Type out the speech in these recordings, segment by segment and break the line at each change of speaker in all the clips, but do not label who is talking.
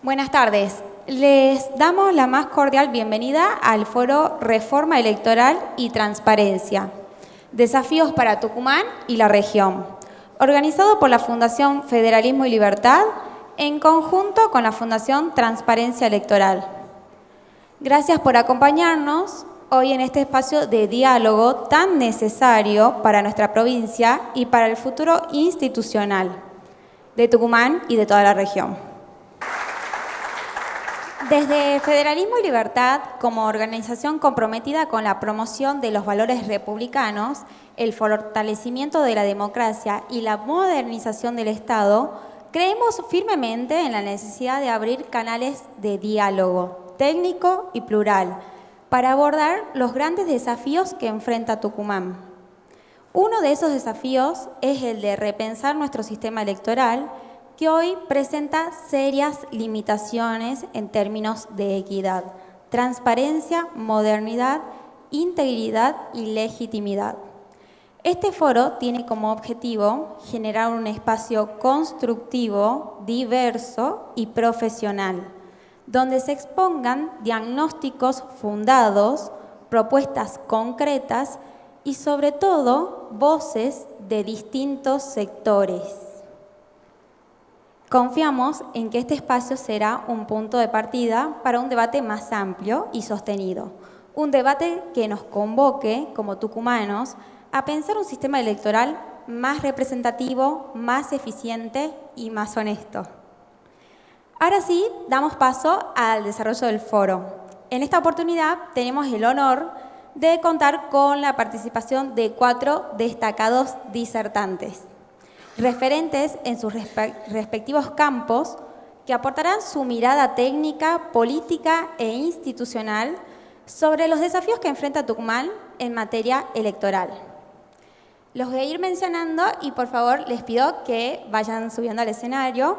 Buenas tardes. Les damos la más cordial bienvenida al foro Reforma Electoral y Transparencia. Desafíos para Tucumán y la región, organizado por la Fundación Federalismo y Libertad en conjunto con la Fundación Transparencia Electoral. Gracias por acompañarnos hoy en este espacio de diálogo tan necesario para nuestra provincia y para el futuro institucional de Tucumán y de toda la región. Desde Federalismo y Libertad, como organización comprometida con la promoción de los valores republicanos, el fortalecimiento de la democracia y la modernización del Estado, creemos firmemente en la necesidad de abrir canales de diálogo técnico y plural para abordar los grandes desafíos que enfrenta Tucumán. Uno de esos desafíos es el de repensar nuestro sistema electoral, que hoy presenta serias limitaciones en términos de equidad, transparencia, modernidad, integridad y legitimidad. Este foro tiene como objetivo generar un espacio constructivo, diverso y profesional, donde se expongan diagnósticos fundados, propuestas concretas y sobre todo voces de distintos sectores. Confiamos en que este espacio será un punto de partida para un debate más amplio y sostenido. Un debate que nos convoque, como tucumanos, a pensar un sistema electoral más representativo, más eficiente y más honesto. Ahora sí, damos paso al desarrollo del foro. En esta oportunidad tenemos el honor de contar con la participación de 4 destacados disertantes, referentes en sus respectivos campos, que aportarán su mirada técnica, política e institucional sobre los desafíos que enfrenta Tucumán en materia electoral. Los voy a ir mencionando y por favor les pido que vayan subiendo al escenario.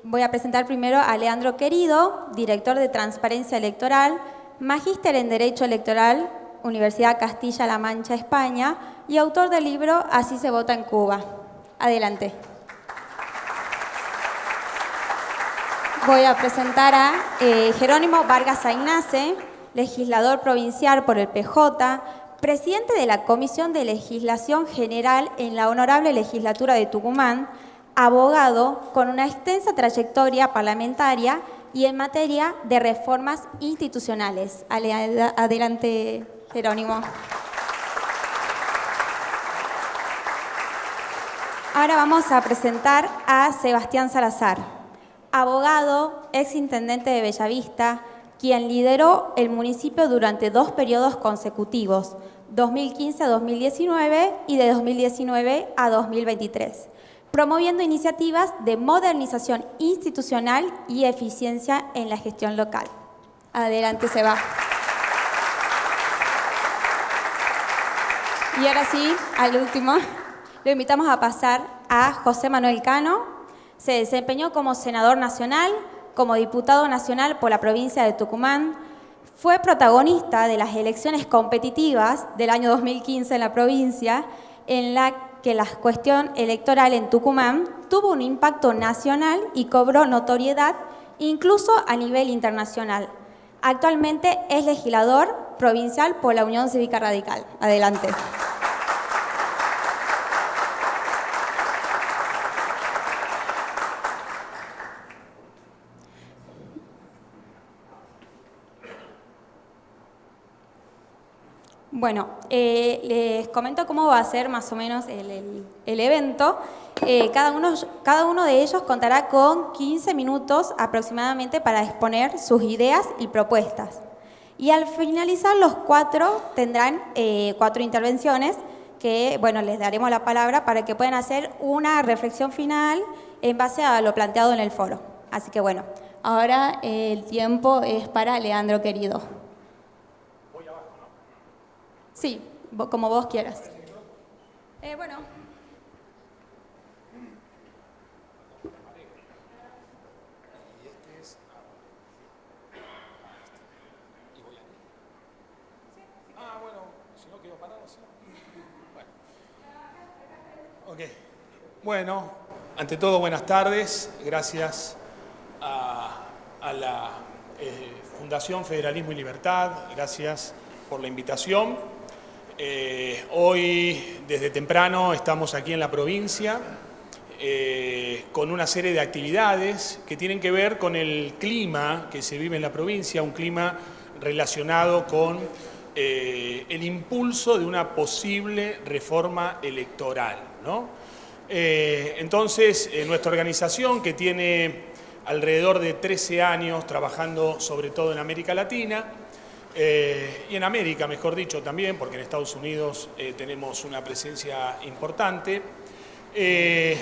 Voy a presentar primero a Leandro Querido, director de Transparencia Electoral, magíster en Derecho Electoral, Universidad Castilla-La Mancha, España, y autor del libro Así se vota en Cuba. Adelante. Voy a presentar a Jerónimo Vargas Aignace, legislador provincial por el PJ, presidente de la Comisión de Legislación General en la Honorable Legislatura de Tucumán, abogado con una extensa trayectoria parlamentaria y en materia de reformas institucionales. Adelante, Jerónimo. Ahora vamos a presentar a Sebastián Salazar, abogado, exintendente de Bellavista, quien lideró el municipio durante 2 periodos consecutivos, 2015 a 2019 y de 2019 a 2023, promoviendo iniciativas de modernización institucional y eficiencia en la gestión local. Adelante, Seba. Y ahora sí, al último, lo invitamos a pasar a José Manuel Cano. Se desempeñó como senador nacional, como diputado nacional por la provincia de Tucumán, fue protagonista de las elecciones competitivas del año 2015 en la provincia, en la que la cuestión electoral en Tucumán tuvo un impacto nacional y cobró notoriedad incluso a nivel internacional. Actualmente es legislador provincial por la Unión Cívica Radical. Adelante. Bueno, les comento cómo va a ser más o menos el evento. Cada uno de ellos contará con 15 minutos aproximadamente para exponer sus ideas y propuestas. Y al finalizar los 4 tendrán 4 intervenciones que, bueno, les daremos la palabra para que puedan hacer una reflexión final en base a lo planteado en el foro. Así que bueno, ahora el tiempo es para Leandro Querido. Sí, como vos quieras. Bueno.
Bueno, si no quedo parado, sí. Bueno. Ok. Bueno, ante todo, buenas tardes. Gracias a a la Fundación Federalismo y Libertad, gracias por la invitación. Hoy, desde temprano, estamos aquí en la provincia con una serie de actividades que tienen que ver con el clima que se vive en la provincia, un clima relacionado con el impulso de una posible reforma electoral, ¿no? Entonces, nuestra organización, que tiene alrededor de 13 años trabajando sobre todo en América Latina, y en América, mejor dicho, también, porque en Estados Unidos tenemos una presencia importante, de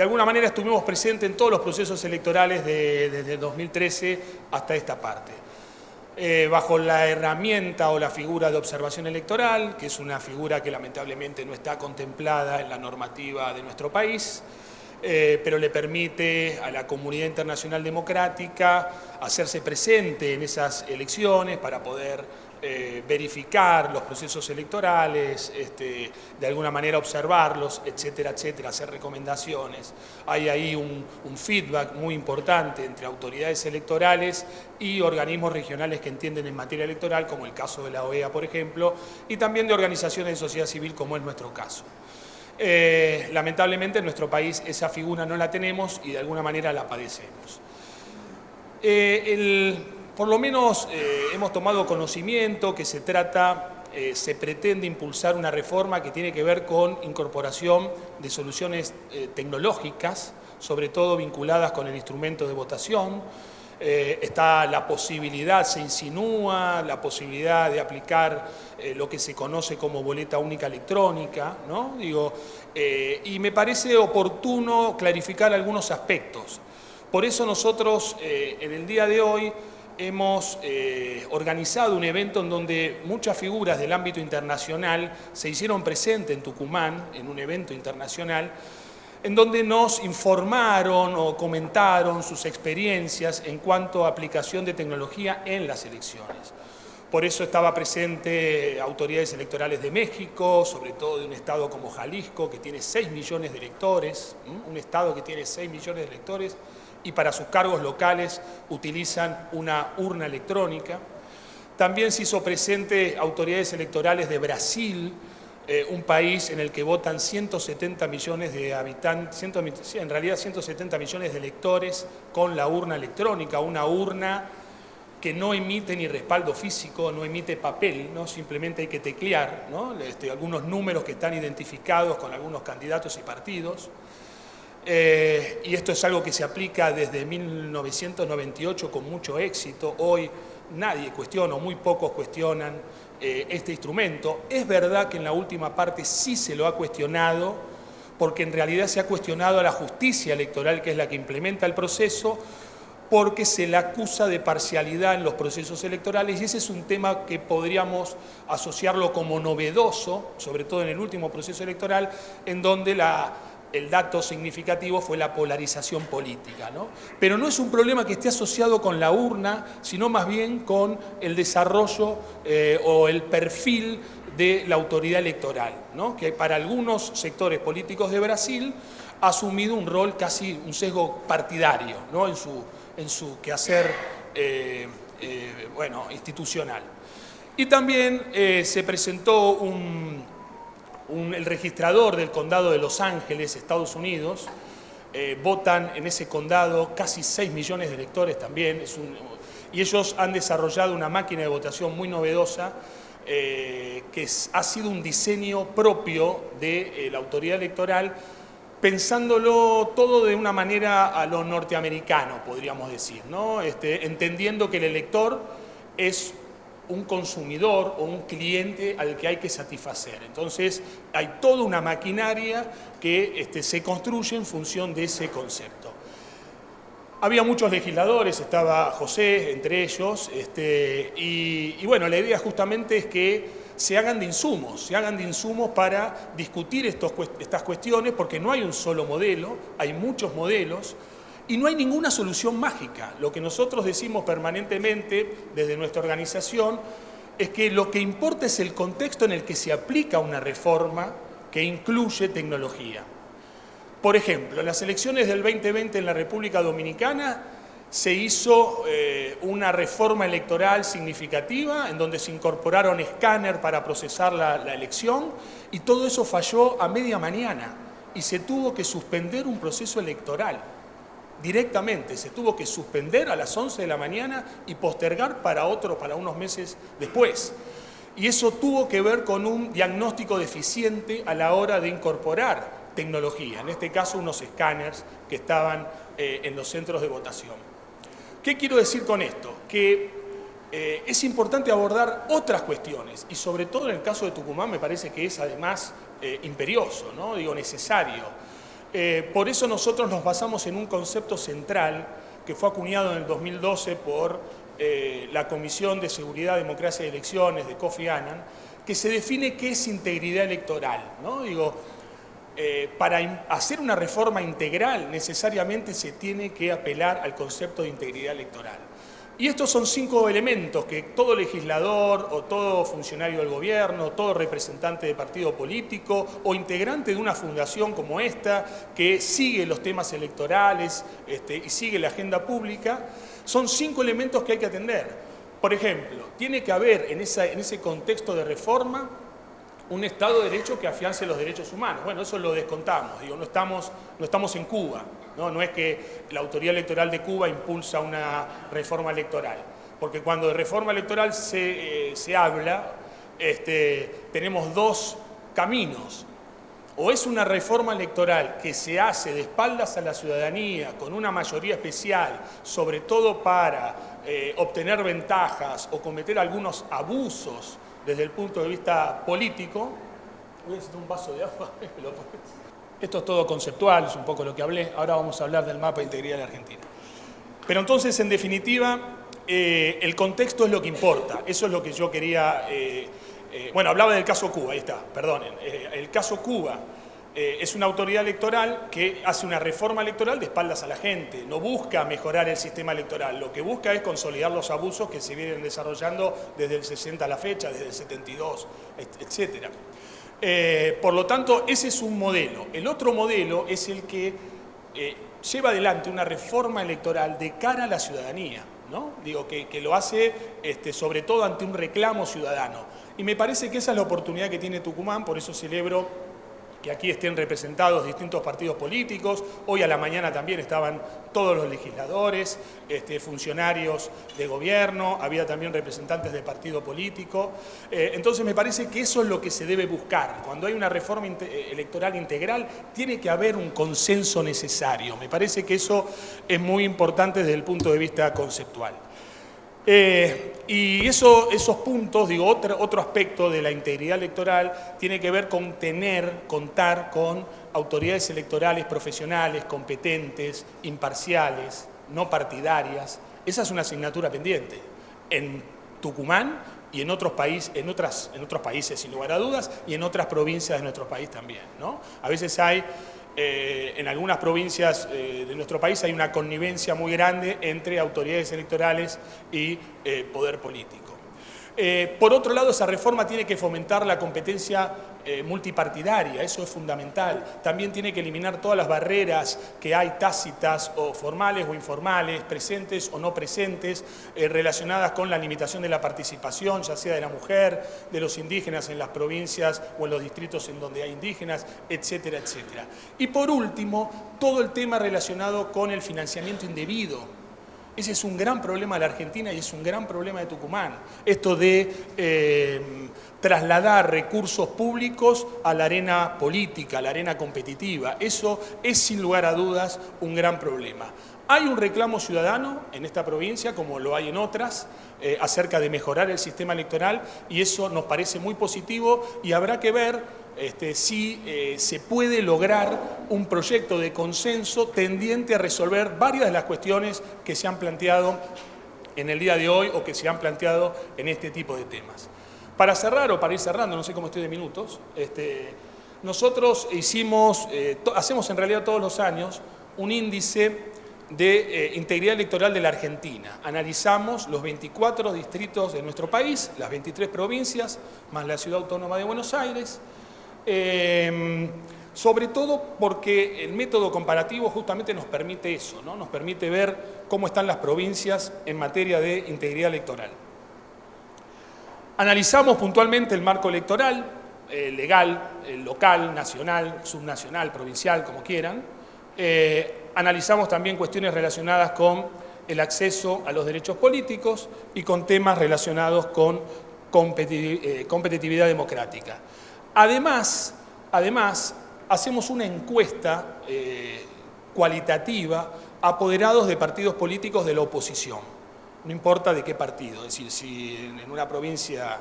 alguna manera estuvimos presentes en todos los procesos electorales desde 2013 hasta esta parte. Bajo la herramienta o la figura de observación electoral, que es una figura que lamentablemente no está contemplada en la normativa de nuestro país, pero le permite a la comunidad internacional democrática hacerse presente en esas elecciones para poder verificar los procesos electorales, de alguna manera observarlos, etcétera, etcétera, hacer recomendaciones. Hay ahí un feedback muy importante entre autoridades electorales y organismos regionales que entienden en materia electoral, como el caso de la OEA, por ejemplo, y también de organizaciones de sociedad civil, como es nuestro caso. Lamentablemente en nuestro país esa figura no la tenemos y de alguna manera la padecemos. Por lo menos hemos tomado conocimiento que se pretende impulsar una reforma que tiene que ver con incorporación de soluciones tecnológicas, sobre todo vinculadas con el instrumento de votación. Está la posibilidad, se insinúa, la posibilidad de aplicar lo que se conoce como boleta única electrónica, ¿no? Y me parece oportuno clarificar algunos aspectos. Por eso nosotros en el día de hoy hemos organizado un evento en donde muchas figuras del ámbito internacional se hicieron presentes en Tucumán, en un evento internacional, en donde nos informaron o comentaron sus experiencias en cuanto a aplicación de tecnología en las elecciones. Por eso estaba presente autoridades electorales de México, sobre todo de un estado como Jalisco, que tiene 6 millones de electores, un estado que tiene 6 millones de electores, y para sus cargos locales utilizan una urna electrónica. También se hizo presente autoridades electorales de Brasil, un país en el que votan 170 millones de habitantes, en realidad 170 millones de electores con la urna electrónica, una urna que no emite ni respaldo físico, no emite papel, ¿no? Simplemente hay que teclear, ¿no? Algunos números que están identificados con algunos candidatos y partidos. Y esto es algo que se aplica desde 1998 con mucho éxito. Hoy nadie cuestiona, o muy pocos cuestionan este instrumento. Es verdad que en la última parte sí se lo ha cuestionado, porque en realidad se ha cuestionado a la justicia electoral, que es la que implementa el proceso, porque se le acusa de parcialidad en los procesos electorales, y ese es un tema que podríamos asociarlo como novedoso, sobre todo en el último proceso electoral, en donde el dato significativo fue la polarización política, ¿no? Pero no es un problema que esté asociado con la urna, sino más bien con el desarrollo o el perfil de la autoridad electoral, ¿no? Que para algunos sectores políticos de Brasil ha asumido un rol casi un sesgo partidario, ¿no? en su quehacer institucional. Y también se presentó el registrador del condado de Los Ángeles, Estados Unidos. Votan en ese condado casi 6 millones de electores también, y ellos han desarrollado una máquina de votación muy novedosa que ha sido un diseño propio de la autoridad electoral, pensándolo todo de una manera a lo norteamericano, podríamos decir, ¿no? Entendiendo que el elector es un consumidor o un cliente al que hay que satisfacer. Entonces, hay toda una maquinaria que se construye en función de ese concepto. Había muchos legisladores, estaba José entre ellos, y bueno, la idea justamente es que se hagan de insumos para discutir estas cuestiones, porque no hay un solo modelo, hay muchos modelos, y no hay ninguna solución mágica. Lo que nosotros decimos permanentemente desde nuestra organización es que lo que importa es el contexto en el que se aplica una reforma que incluye tecnología. Por ejemplo, en las elecciones del 2020 en la República Dominicana, se hizo una reforma electoral significativa en donde se incorporaron escáner para procesar la elección y todo eso falló a media mañana y se tuvo que suspender un proceso electoral. Directamente, se tuvo que suspender a las 11 de la mañana y postergar para unos meses después. Y eso tuvo que ver con un diagnóstico deficiente a la hora de incorporar tecnología, en este caso unos escáneres que estaban en los centros de votación. ¿Qué quiero decir con esto? Que es importante abordar otras cuestiones y sobre todo en el caso de Tucumán me parece que es además imperioso, ¿no? Digo, necesario. Por eso nosotros nos basamos en un concepto central que fue acuñado en el 2012 por la Comisión de Seguridad, Democracia y Elecciones de Kofi Annan, que se define qué es integridad electoral, ¿no? Digo, para hacer una reforma integral necesariamente se tiene que apelar al concepto de integridad electoral. Y estos son 5 elementos que todo legislador o todo funcionario del gobierno, todo representante de partido político o integrante de una fundación como esta que sigue los temas electorales y sigue la agenda pública, son 5 elementos que hay que atender. Por ejemplo, tiene que haber en ese contexto de reforma un Estado de Derecho que afiance los derechos humanos. Bueno, eso lo descontamos, digo, no estamos en Cuba, no es que la Autoridad Electoral de Cuba impulsa una reforma electoral, porque cuando de reforma electoral se habla, tenemos 2 caminos. O es una reforma electoral que se hace de espaldas a la ciudadanía, con una mayoría especial, sobre todo para obtener ventajas o cometer algunos abusos desde el punto de vista político. Voy a necesitar un vaso de agua. Esto es todo conceptual, es un poco lo que hablé. Ahora vamos a hablar del mapa de integridad de la Argentina. Pero entonces, en definitiva, el contexto es lo que importa. Eso es lo que yo quería... bueno, hablaba del caso Cuba, ahí está, perdonen. El caso Cuba es una autoridad electoral que hace una reforma electoral de espaldas a la gente. No busca mejorar el sistema electoral, lo que busca es consolidar los abusos que se vienen desarrollando desde el 60 a la fecha, desde el 72, etc. Por lo tanto, ese es un modelo. El otro modelo es el que lleva adelante una reforma electoral de cara a la ciudadanía, ¿no? Digo, que lo hace sobre todo ante un reclamo ciudadano. Y me parece que esa es la oportunidad que tiene Tucumán, por eso celebro que aquí estén representados distintos partidos políticos. Hoy a la mañana también estaban todos los legisladores, funcionarios de gobierno, había también representantes de partido político. Entonces me parece que eso es lo que se debe buscar. Cuando hay una reforma electoral integral, tiene que haber un consenso necesario. Me parece que eso es muy importante desde el punto de vista conceptual. Y esos puntos, digo, otro aspecto de la integridad electoral tiene que ver con contar con autoridades electorales profesionales, competentes, imparciales, no partidarias. Esa es una asignatura pendiente en Tucumán y en otros países, sin lugar a dudas, y en otras provincias de nuestro país también, ¿no? A veces hay... en algunas provincias de nuestro país hay una connivencia muy grande entre autoridades electorales y poder político. Por otro lado, esa reforma tiene que fomentar la competencia multipartidaria, eso es fundamental. También tiene que eliminar todas las barreras que hay tácitas o formales o informales, presentes o no presentes, relacionadas con la limitación de la participación, ya sea de la mujer, de los indígenas en las provincias o en los distritos en donde hay indígenas, etcétera, etcétera. Y por último, todo el tema relacionado con el financiamiento indebido. Ese es un gran problema de la Argentina y es un gran problema de Tucumán. Esto de trasladar recursos públicos a la arena política, a la arena competitiva. Eso es sin lugar a dudas un gran problema. Hay un reclamo ciudadano en esta provincia, como lo hay en otras, acerca de mejorar el sistema electoral y eso nos parece muy positivo y habrá que ver si se puede lograr un proyecto de consenso tendiente a resolver varias de las cuestiones que se han planteado en el día de hoy o que se han planteado en este tipo de temas. Para cerrar o para ir cerrando, no sé cómo estoy de minutos, nosotros hacemos en realidad todos los años un índice de integridad electoral de la Argentina. Analizamos los 24 distritos de nuestro país, las 23 provincias, más la Ciudad Autónoma de Buenos Aires. sobre todo porque el método comparativo justamente nos permite eso, ¿no? Nos permite ver cómo están las provincias en materia de integridad electoral. Analizamos puntualmente el marco electoral, legal, local, nacional, subnacional, provincial, como quieran. Analizamos también cuestiones relacionadas con el acceso a los derechos políticos y con temas relacionados con competitividad democrática. Además, hacemos una encuesta cualitativa a apoderados de partidos políticos de la oposición. No importa de qué partido, es decir, si en una provincia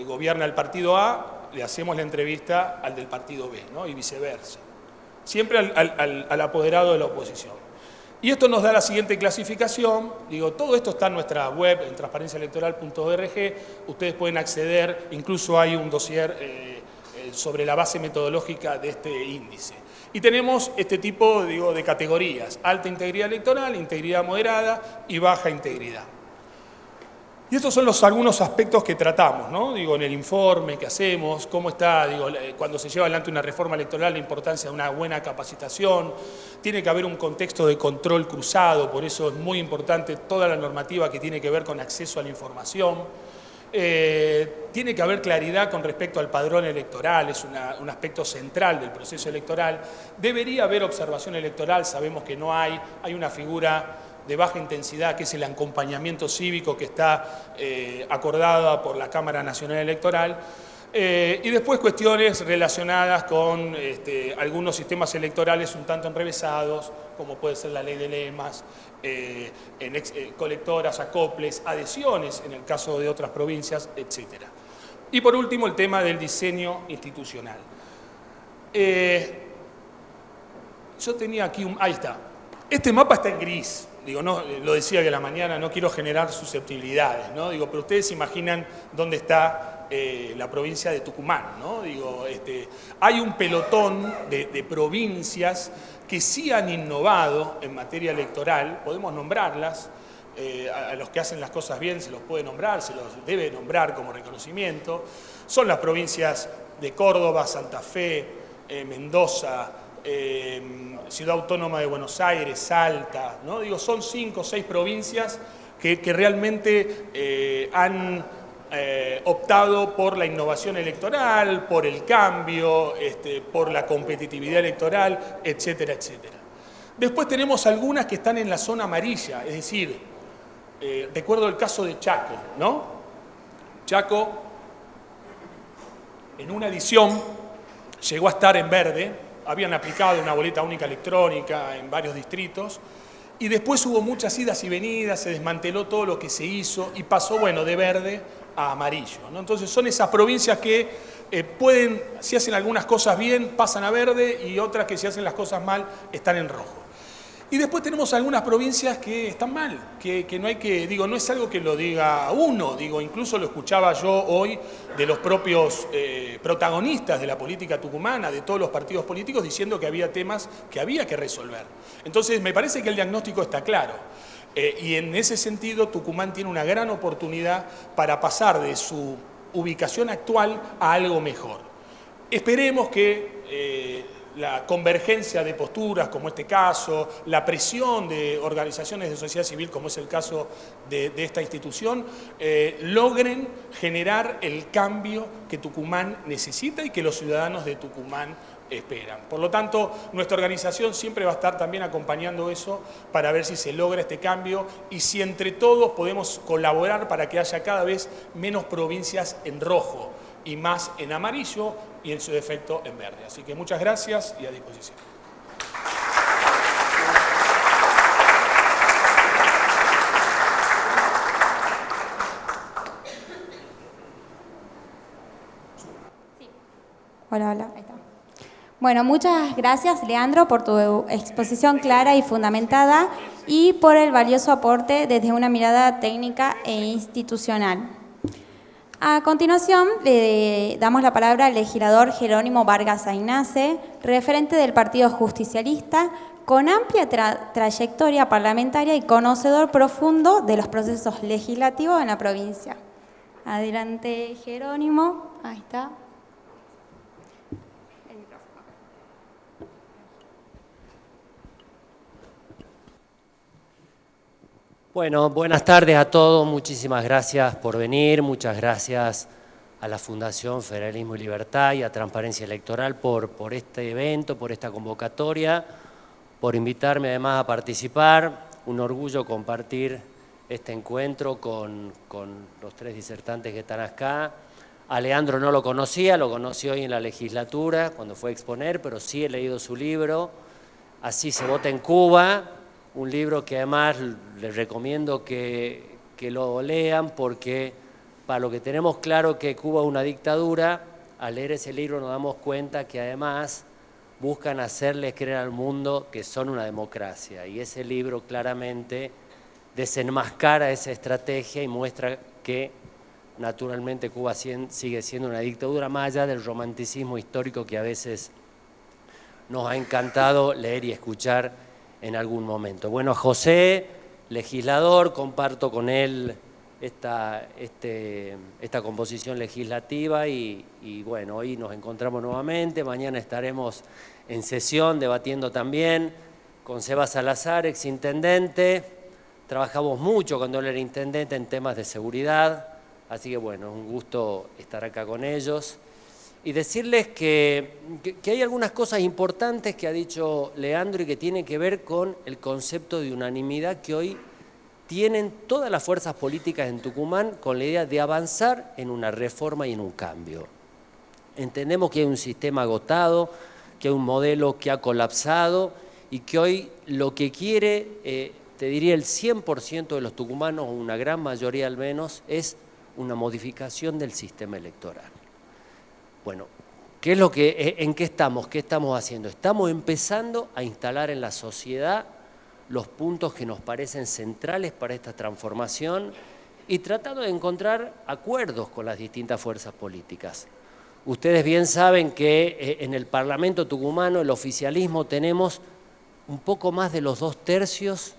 gobierna el partido A, le hacemos la entrevista al del partido B, ¿no? Y viceversa. Siempre al apoderado de la oposición. Y esto nos da la siguiente clasificación. Digo, todo esto está en nuestra web, en transparenciaelectoral.org. Ustedes pueden acceder, incluso hay un dossier sobre la base metodológica de este índice. Y tenemos este tipo, digo, de categorías: alta integridad electoral, integridad moderada y baja integridad. Y estos son algunos aspectos que tratamos, ¿no? Digo, en el informe que hacemos, cómo está, digo, cuando se lleva adelante una reforma electoral, la importancia de una buena capacitación. Tiene que haber un contexto de control cruzado, por eso es muy importante toda la normativa que tiene que ver con acceso a la información. Tiene que haber claridad con respecto al padrón electoral, es un aspecto central del proceso electoral. Debería haber observación electoral, sabemos que no hay una figura de baja intensidad, que es el acompañamiento cívico que está acordada por la Cámara Nacional Electoral, y después cuestiones relacionadas con algunos sistemas electorales un tanto enrevesados, como puede ser la ley de lemas, colectoras, acoples, adhesiones en el caso de otras provincias, etc. Y por último, el tema del diseño institucional. Yo tenía aquí ahí está. Este mapa está en gris. Digo, no, lo decía que a la mañana, no quiero generar susceptibilidades, ¿no? Digo, pero ustedes se imaginan dónde está la provincia de Tucumán, ¿no? Digo, hay un pelotón de provincias que sí han innovado en materia electoral, podemos nombrarlas, a los que hacen las cosas bien se los puede nombrar, se los debe nombrar como reconocimiento. Son las provincias de Córdoba, Santa Fe, Mendoza, Ciudad Autónoma de Buenos Aires, Salta, ¿no? Digo, son 5 o 6 provincias que realmente han optado por la innovación electoral, por el cambio, por la competitividad electoral, etcétera, etcétera. Después tenemos algunas que están en la zona amarilla, es decir, recuerdo el caso de Chaco, ¿no? Chaco, en una edición, llegó a estar en verde. Habían aplicado una boleta única electrónica en varios distritos y después hubo muchas idas y venidas, se desmanteló todo lo que se hizo y pasó, bueno, de verde a amarillo, ¿no? Entonces son esas provincias que pueden, si hacen algunas cosas bien, pasan a verde, y otras que si hacen las cosas mal, están en rojo. Y después tenemos algunas provincias que están mal, que no hay que, digo, no es algo que lo diga uno, digo, incluso lo escuchaba yo hoy de los propios protagonistas de la política tucumana, de todos los partidos políticos, diciendo que había temas que había que resolver. Entonces, me parece que el diagnóstico está claro. Y en ese sentido, Tucumán tiene una gran oportunidad para pasar de su ubicación actual a algo mejor. Esperemos que la convergencia de posturas, como este caso, la presión de organizaciones de sociedad civil, como es el caso de esta institución, logren generar el cambio que Tucumán necesita y que los ciudadanos de Tucumán esperan. Por lo tanto, nuestra organización siempre va a estar también acompañando eso para ver si se logra este cambio y si entre todos podemos colaborar para que haya cada vez menos provincias en rojo y más en amarillo y en su defecto en verde. Así que muchas gracias y a disposición.
Hola, hola. Ahí está. Bueno, muchas gracias, Leandro, por tu exposición clara y fundamentada y por el valioso aporte desde una mirada técnica e institucional. A continuación, le damos la palabra al legislador Jerónimo Vargas Aynace, referente del Partido Justicialista, con amplia trayectoria parlamentaria y conocedor profundo de los procesos legislativos en la provincia. Adelante, Jerónimo. Ahí está.
Bueno, buenas tardes a todos, muchísimas gracias por venir, muchas gracias a la Fundación Federalismo y Libertad y a Transparencia Electoral por este evento, por esta convocatoria, por invitarme además a participar. Un orgullo compartir este encuentro con los tres disertantes que están acá. A Leandro no lo conocía, lo conocí hoy en la legislatura cuando fue a exponer, pero sí he leído su libro, Así se vota en Cuba, un libro que además les recomiendo que lo lean porque para lo que tenemos claro que Cuba es una dictadura, al leer ese libro nos damos cuenta que además buscan hacerles creer al mundo que son una democracia y ese libro claramente desenmascara esa estrategia y muestra que naturalmente Cuba sigue siendo una dictadura más allá del romanticismo histórico que a veces nos ha encantado leer y escuchar en algún momento. Bueno, José, legislador, comparto con él esta composición legislativa y bueno, hoy nos encontramos nuevamente, mañana estaremos en sesión debatiendo también con Seba Salazar, exintendente. Trabajamos mucho cuando él era intendente en temas de seguridad, así que bueno, es un gusto estar acá con ellos. Y decirles que hay algunas cosas importantes que ha dicho Leandro y que tienen que ver con el concepto de unanimidad que hoy tienen todas las fuerzas políticas en Tucumán con la idea de avanzar en una reforma y en un cambio. Entendemos que hay un sistema agotado, que hay un modelo que ha colapsado y que hoy lo que quiere, te diría el 100% de los tucumanos, o una gran mayoría al menos, es una modificación del sistema electoral. Bueno, ¿en qué estamos? ¿Qué estamos haciendo? Estamos empezando a instalar en la sociedad los puntos que nos parecen centrales para esta transformación y tratando de encontrar acuerdos con las distintas fuerzas políticas. Ustedes bien saben que en el Parlamento tucumano, el oficialismo, tenemos un poco más de los 2/3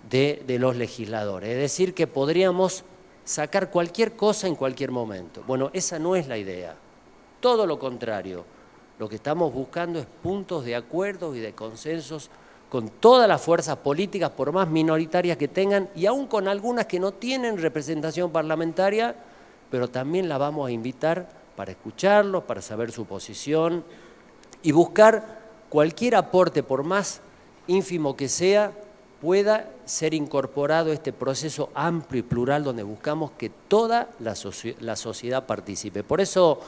de los legisladores. Es decir, que podríamos sacar cualquier cosa en cualquier momento. Bueno, esa no es la idea. Todo lo contrario, lo que estamos buscando es puntos de acuerdo y de consensos con todas las fuerzas políticas, por más minoritarias que tengan, y aún con algunas que no tienen representación parlamentaria, pero también la vamos a invitar para escucharlos, para saber su posición y buscar cualquier aporte, por más ínfimo que sea, pueda ser incorporado a este proceso amplio y plural donde buscamos que toda la sociedad participe. Por eso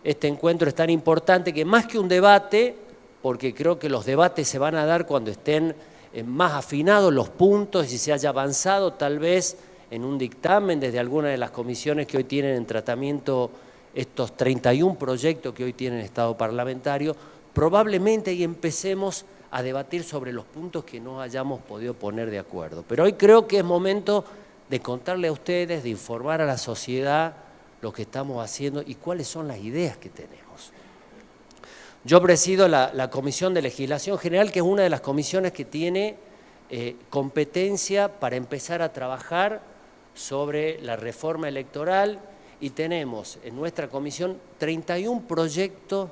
este encuentro es tan importante que más que un debate, porque creo que los debates se van a dar cuando estén más afinados los puntos y se haya avanzado tal vez en un dictamen desde alguna de las comisiones que hoy tienen en tratamiento estos 31 proyectos que hoy tienen estado parlamentario, probablemente ahí empecemos a debatir sobre los puntos que no hayamos podido poner de acuerdo. Pero hoy creo que es momento de contarle a ustedes, de informar a la sociedad lo que estamos haciendo y cuáles son las ideas que tenemos. Yo presido la Comisión de Legislación General, que es una de las comisiones que tiene competencia para empezar a trabajar sobre la reforma electoral y tenemos en nuestra comisión 31 proyectos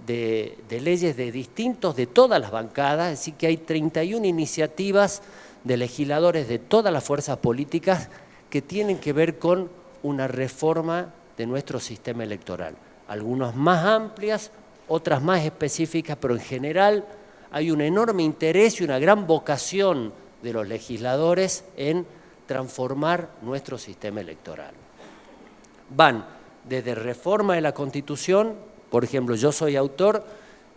de leyes de todas las bancadas, así que hay 31 iniciativas de legisladores de todas las fuerzas políticas que tienen que ver con una reforma de nuestro sistema electoral. Algunas más amplias, otras más específicas, pero en general hay un enorme interés y una gran vocación de los legisladores en transformar nuestro sistema electoral. Van desde reforma de la Constitución, por ejemplo, yo soy autor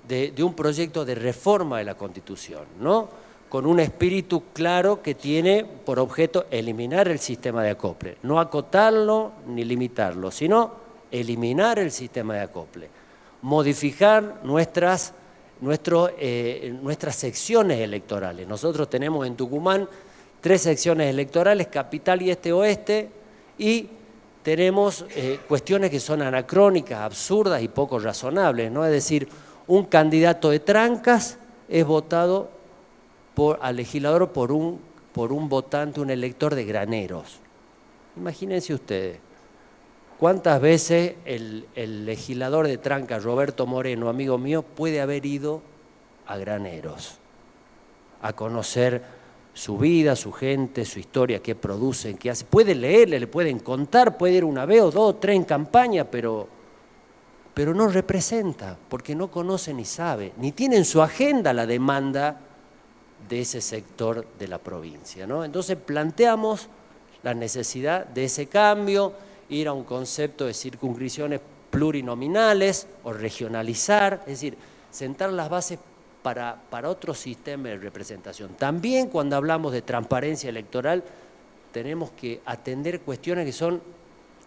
de un proyecto de reforma de la Constitución, ¿no?, con un espíritu claro que tiene por objeto eliminar el sistema de acople, no acotarlo ni limitarlo, sino eliminar el sistema de acople, modificar nuestras secciones electorales. Nosotros tenemos en Tucumán 3 secciones electorales, capital y este-oeste, y tenemos cuestiones que son anacrónicas, absurdas y poco razonables, ¿no? Es decir, un candidato de Trancas es votado al legislador por un votante, un elector de Graneros. Imagínense ustedes, ¿cuántas veces el legislador de Trancas, Roberto Moreno, amigo mío, puede haber ido a Graneros a conocer su vida, su gente, su historia, qué producen, qué hacen. Puede leerle, le pueden contar, puede ir una vez o dos o tres en campaña, pero no representa, porque no conoce ni sabe, ni tiene en su agenda la demanda de ese sector de la provincia, ¿no? Entonces planteamos la necesidad de ese cambio, ir a un concepto de circunscripciones plurinominales o regionalizar, es decir, sentar las bases para otro sistema de representación. También cuando hablamos de transparencia electoral tenemos que atender cuestiones que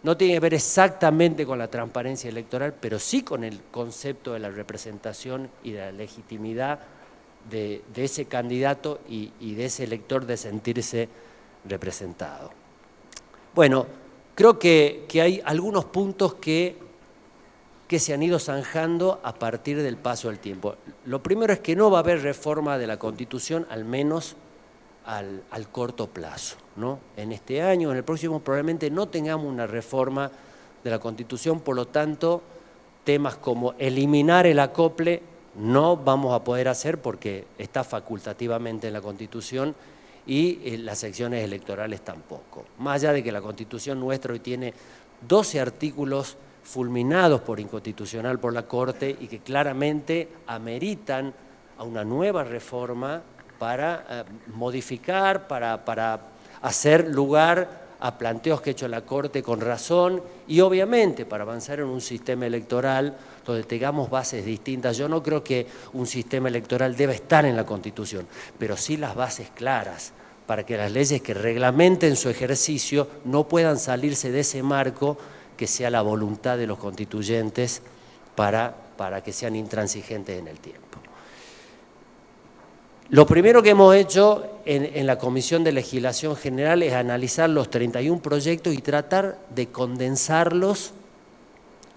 no tienen que ver exactamente con la transparencia electoral, pero sí con el concepto de la representación y de la legitimidad de ese candidato y de ese elector de sentirse representado. Bueno, creo que hay algunos puntos que se han ido zanjando a partir del paso del tiempo. Lo primero es que no va a haber reforma de la Constitución, al menos al corto plazo, ¿no? En este año, en el próximo, probablemente no tengamos una reforma de la Constitución, por lo tanto, temas como eliminar el acople no vamos a poder hacer porque está facultativamente en la Constitución y las secciones electorales tampoco. Más allá de que la Constitución nuestra hoy tiene 12 artículos fulminados por inconstitucional por la Corte y que claramente ameritan a una nueva reforma para modificar, para hacer lugar a planteos que ha hecho la Corte con razón y obviamente para avanzar en un sistema electoral donde tengamos bases distintas. Yo no creo que un sistema electoral deba estar en la Constitución, pero sí las bases claras para que las leyes que reglamenten su ejercicio no puedan salirse de ese marco que sea la voluntad de los constituyentes para que sean intransigentes en el tiempo. Lo primero que hemos hecho en la Comisión de Legislación General es analizar los 31 proyectos y tratar de condensarlos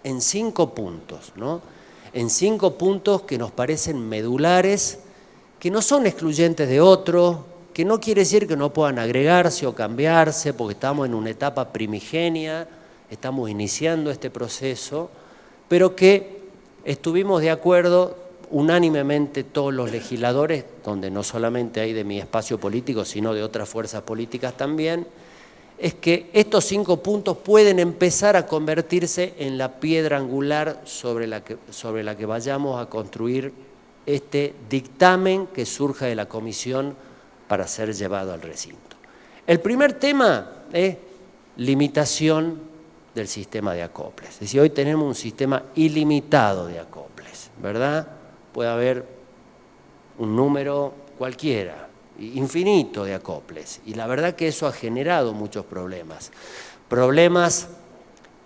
en 5 puntos, ¿no? En 5 puntos que nos parecen medulares, que no son excluyentes de otros, que no quiere decir que no puedan agregarse o cambiarse, porque estamos en una etapa primigenia, estamos iniciando este proceso, pero que estuvimos de acuerdo unánimemente todos los legisladores, donde no solamente hay de mi espacio político, sino de otras fuerzas políticas también, es que estos 5 puntos pueden empezar a convertirse en la piedra angular sobre la que vayamos a construir este dictamen que surja de la comisión para ser llevado al recinto. El primer tema es limitación del sistema de acoples. Es decir, hoy tenemos un sistema ilimitado de acoples, ¿verdad? Puede haber un número cualquiera, infinito de acoples. Y la verdad que eso ha generado muchos problemas. Problemas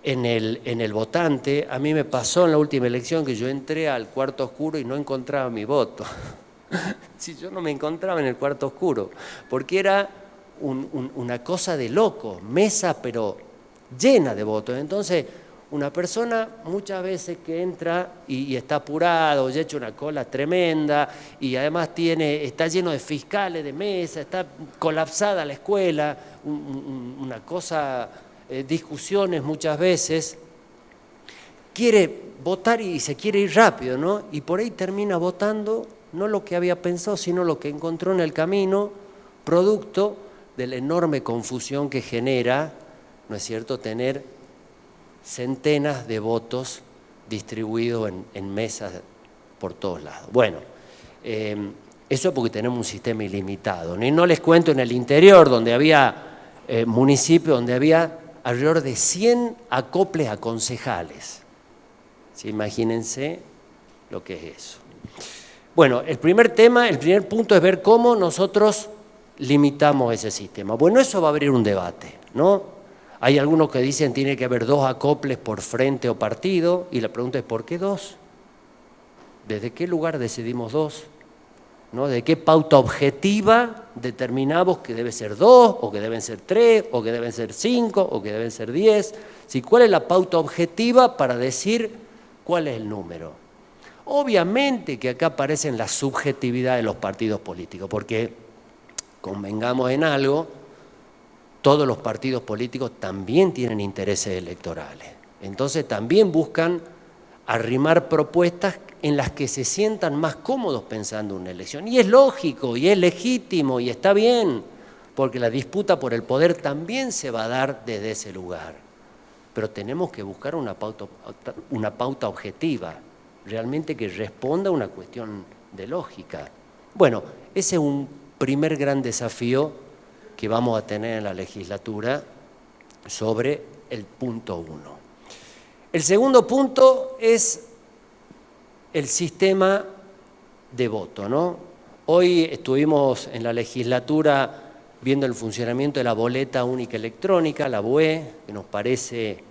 en el votante. A mí me pasó en la última elección que yo entré al cuarto oscuro y no encontraba mi voto. Si yo no me encontraba en el cuarto oscuro, porque era una cosa de loco, mesa pero llena de votos. Entonces, una persona muchas veces que entra y está apurado, ya ha hecho una cola tremenda y además está lleno de fiscales de mesa, está colapsada la escuela, una cosa, discusiones muchas veces, quiere votar y se quiere ir rápido, ¿no? Y por ahí termina votando no lo que había pensado, sino lo que encontró en el camino, producto de la enorme confusión que genera, ¿no es cierto?, tener centenas de votos distribuidos en mesas por todos lados. Bueno, eso es porque tenemos un sistema ilimitado, ¿no? Y no les cuento en el interior, donde había municipios donde había alrededor de 100 acoples a concejales. ¿Sí? Imagínense lo que es eso. Bueno, el primer punto es ver cómo nosotros limitamos ese sistema. Bueno, eso va a abrir un debate, ¿no? Hay algunos que dicen que tiene que haber 2 acoples por frente o partido, y la pregunta es ¿por qué 2? ¿Desde qué lugar decidimos 2? ¿No? ¿De qué pauta objetiva determinamos que debe ser 2, o que deben ser 3, o que deben ser 5, o que deben ser 10? ¿Sí? ¿Cuál es la pauta objetiva para decir cuál es el número? Obviamente que acá aparecen las subjetividades de los partidos políticos, porque convengamos en algo, todos los partidos políticos también tienen intereses electorales. Entonces también buscan arrimar propuestas en las que se sientan más cómodos pensando una elección. Y es lógico, y es legítimo, y está bien, porque la disputa por el poder también se va a dar desde ese lugar. Pero tenemos que buscar una pauta objetiva, realmente que responda a una cuestión de lógica. Bueno, ese es un primer gran desafío que vamos a tener en la legislatura sobre el punto 1. El segundo punto es el sistema de voto, ¿no? Hoy estuvimos en la legislatura viendo el funcionamiento de la boleta única electrónica, la BOE, que nos parece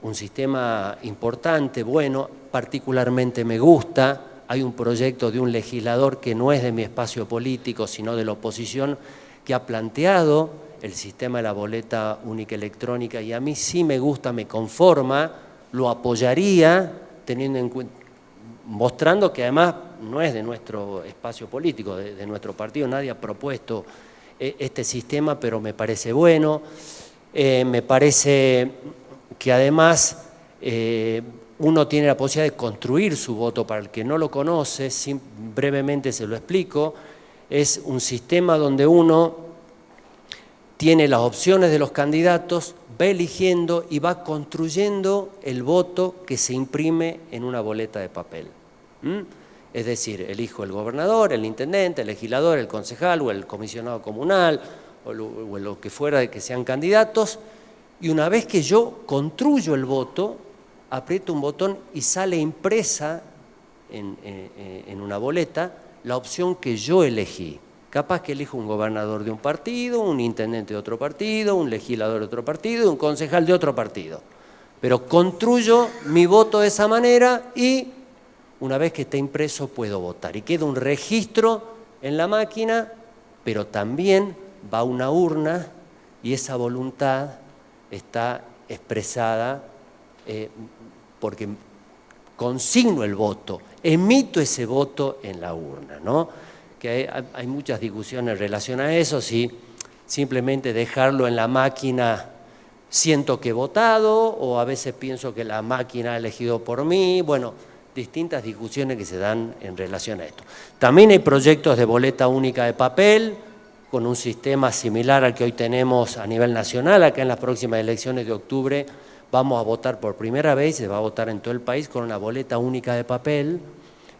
un sistema importante, bueno, particularmente me gusta. Hay un proyecto de un legislador que no es de mi espacio político, sino de la oposición, que ha planteado el sistema de la boleta única electrónica y a mí sí me gusta, me conforma, lo apoyaría, teniendo en cuenta, mostrando que además no es de nuestro espacio político, de nuestro partido, nadie ha propuesto este sistema, pero me parece bueno, me parece que además uno tiene la posibilidad de construir su voto. Para el que no lo conoce, brevemente se lo explico, es un sistema donde uno tiene las opciones de los candidatos, va eligiendo y va construyendo el voto que se imprime en una boleta de papel. Es decir, elijo el gobernador, el intendente, el legislador, el concejal o el comisionado comunal o lo que fuera de que sean candidatos, y una vez que yo construyo el voto, aprieto un botón y sale impresa en una boleta la opción que yo elegí. Capaz que elijo un gobernador de un partido, un intendente de otro partido, un legislador de otro partido y un concejal de otro partido. Pero construyo mi voto de esa manera y una vez que está impreso puedo votar. Y queda un registro en la máquina, pero también va a una urna y esa voluntad está expresada porque consigno el voto, emito ese voto en la urna, ¿no? Que hay muchas discusiones en relación a eso, si simplemente dejarlo en la máquina siento que he votado, o a veces pienso que la máquina ha elegido por mí, bueno, distintas discusiones que se dan en relación a esto. También hay proyectos de boleta única de papel, con un sistema similar al que hoy tenemos a nivel nacional. Acá en las próximas elecciones de octubre vamos a votar por primera vez, se va a votar en todo el país con una boleta única de papel,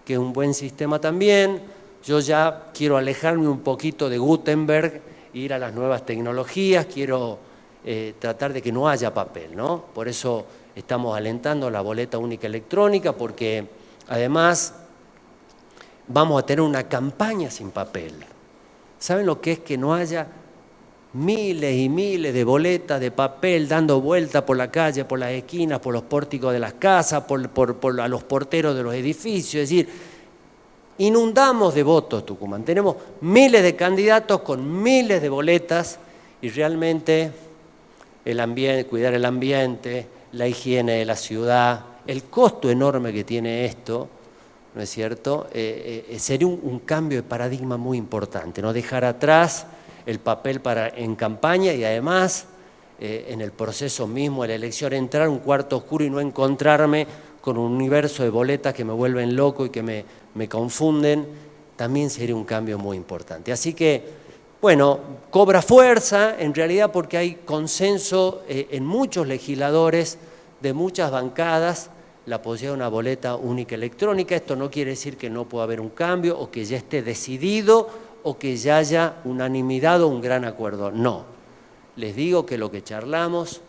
que es un buen sistema también. Yo ya quiero alejarme un poquito de Gutenberg, ir a las nuevas tecnologías, quiero tratar de que no haya papel, ¿no? Por eso estamos alentando la boleta única electrónica, porque además vamos a tener una campaña sin papel. ¿Saben lo que es que no haya miles y miles de boletas de papel dando vueltas por la calle, por las esquinas, por los pórticos de las casas, a los porteros de los edificios? Es decir, inundamos de votos Tucumán. Tenemos miles de candidatos con miles de boletas y realmente el ambiente, cuidar el ambiente, la higiene de la ciudad, el costo enorme que tiene esto, ¿no es cierto? Sería un cambio de paradigma muy importante, no dejar atrás el papel en campaña y además en el proceso mismo de la elección entrar a un cuarto oscuro y no encontrarme con un universo de boletas que me vuelven loco y que me confunden, también sería un cambio muy importante. Así que, bueno, cobra fuerza en realidad porque hay consenso en muchos legisladores de muchas bancadas la posibilidad de una boleta única electrónica. Esto no quiere decir que no pueda haber un cambio o que ya esté decidido o que ya haya unanimidad o un gran acuerdo. No, les digo que lo que charlamos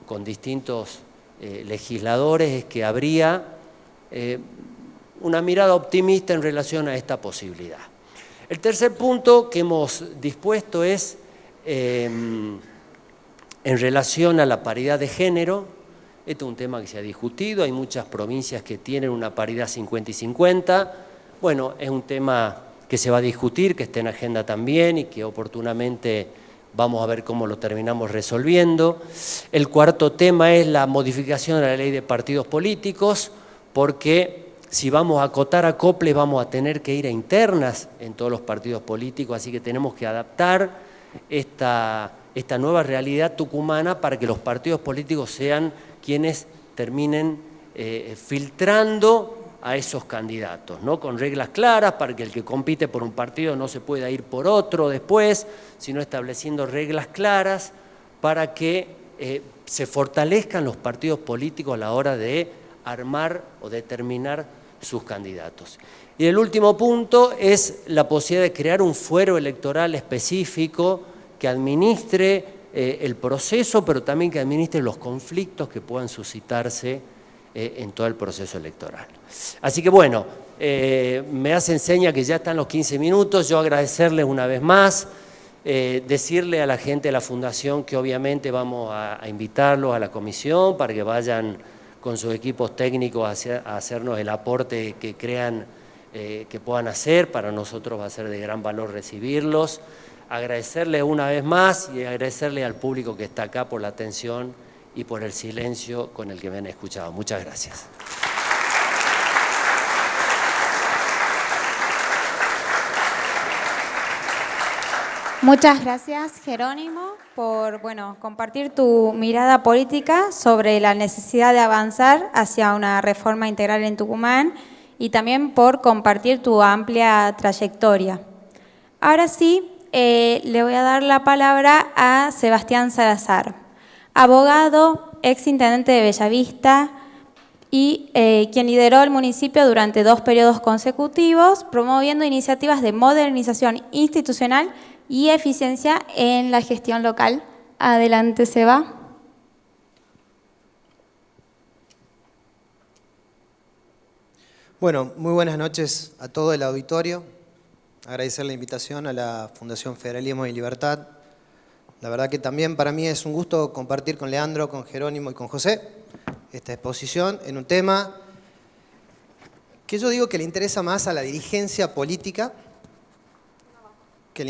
con distintos legisladores es que habría una mirada optimista en relación a esta posibilidad. El tercer punto que hemos dispuesto es en relación a la paridad de género. Este es un tema que se ha discutido, hay muchas provincias que tienen una paridad 50 y 50. Bueno, es un tema que se va a discutir, que está en agenda también y que oportunamente vamos a ver cómo lo terminamos resolviendo. El cuarto tema es la modificación de la ley de partidos políticos, porque si vamos a acotar acoples vamos a tener que ir a internas en todos los partidos políticos, así que tenemos que adaptar esta nueva realidad tucumana para que los partidos políticos sean quienes terminen filtrando a esos candidatos, ¿no? Con reglas claras para que el que compite por un partido no se pueda ir por otro después, sino estableciendo reglas claras para que se fortalezcan los partidos políticos a la hora de armar o determinar sus candidatos. Y el último punto es la posibilidad de crear un fuero electoral específico que administre el proceso, pero también que administre los conflictos que puedan suscitarse en todo el proceso electoral. Así que bueno, me hacen seña que ya están los 15 minutos, yo agradecerles una vez más, decirle a la gente de la Fundación que obviamente vamos a invitarlos a la comisión para que vayan con sus equipos técnicos a hacernos el aporte que crean que puedan hacer. Para nosotros va a ser de gran valor recibirlos. Agradecerles una vez más y agradecerle al público que está acá por la atención y por el silencio con el que me han escuchado. Muchas gracias.
Muchas gracias, Jerónimo, por compartir tu mirada política sobre la necesidad de avanzar hacia una reforma integral en Tucumán y también por compartir tu amplia trayectoria. Ahora sí, le voy a dar la palabra a Sebastián Salazar, abogado, exintendente de Bellavista y quien lideró el municipio durante 2 periodos consecutivos, promoviendo iniciativas de modernización institucional y eficiencia en la gestión local. Adelante, Seba.
Bueno, muy buenas noches a todo el auditorio. Agradecer la invitación a la Fundación Federalismo y Libertad. La verdad que también para mí es un gusto compartir con Leandro, con Jerónimo y con José esta exposición en un tema que yo digo que le interesa más a la dirigencia política, que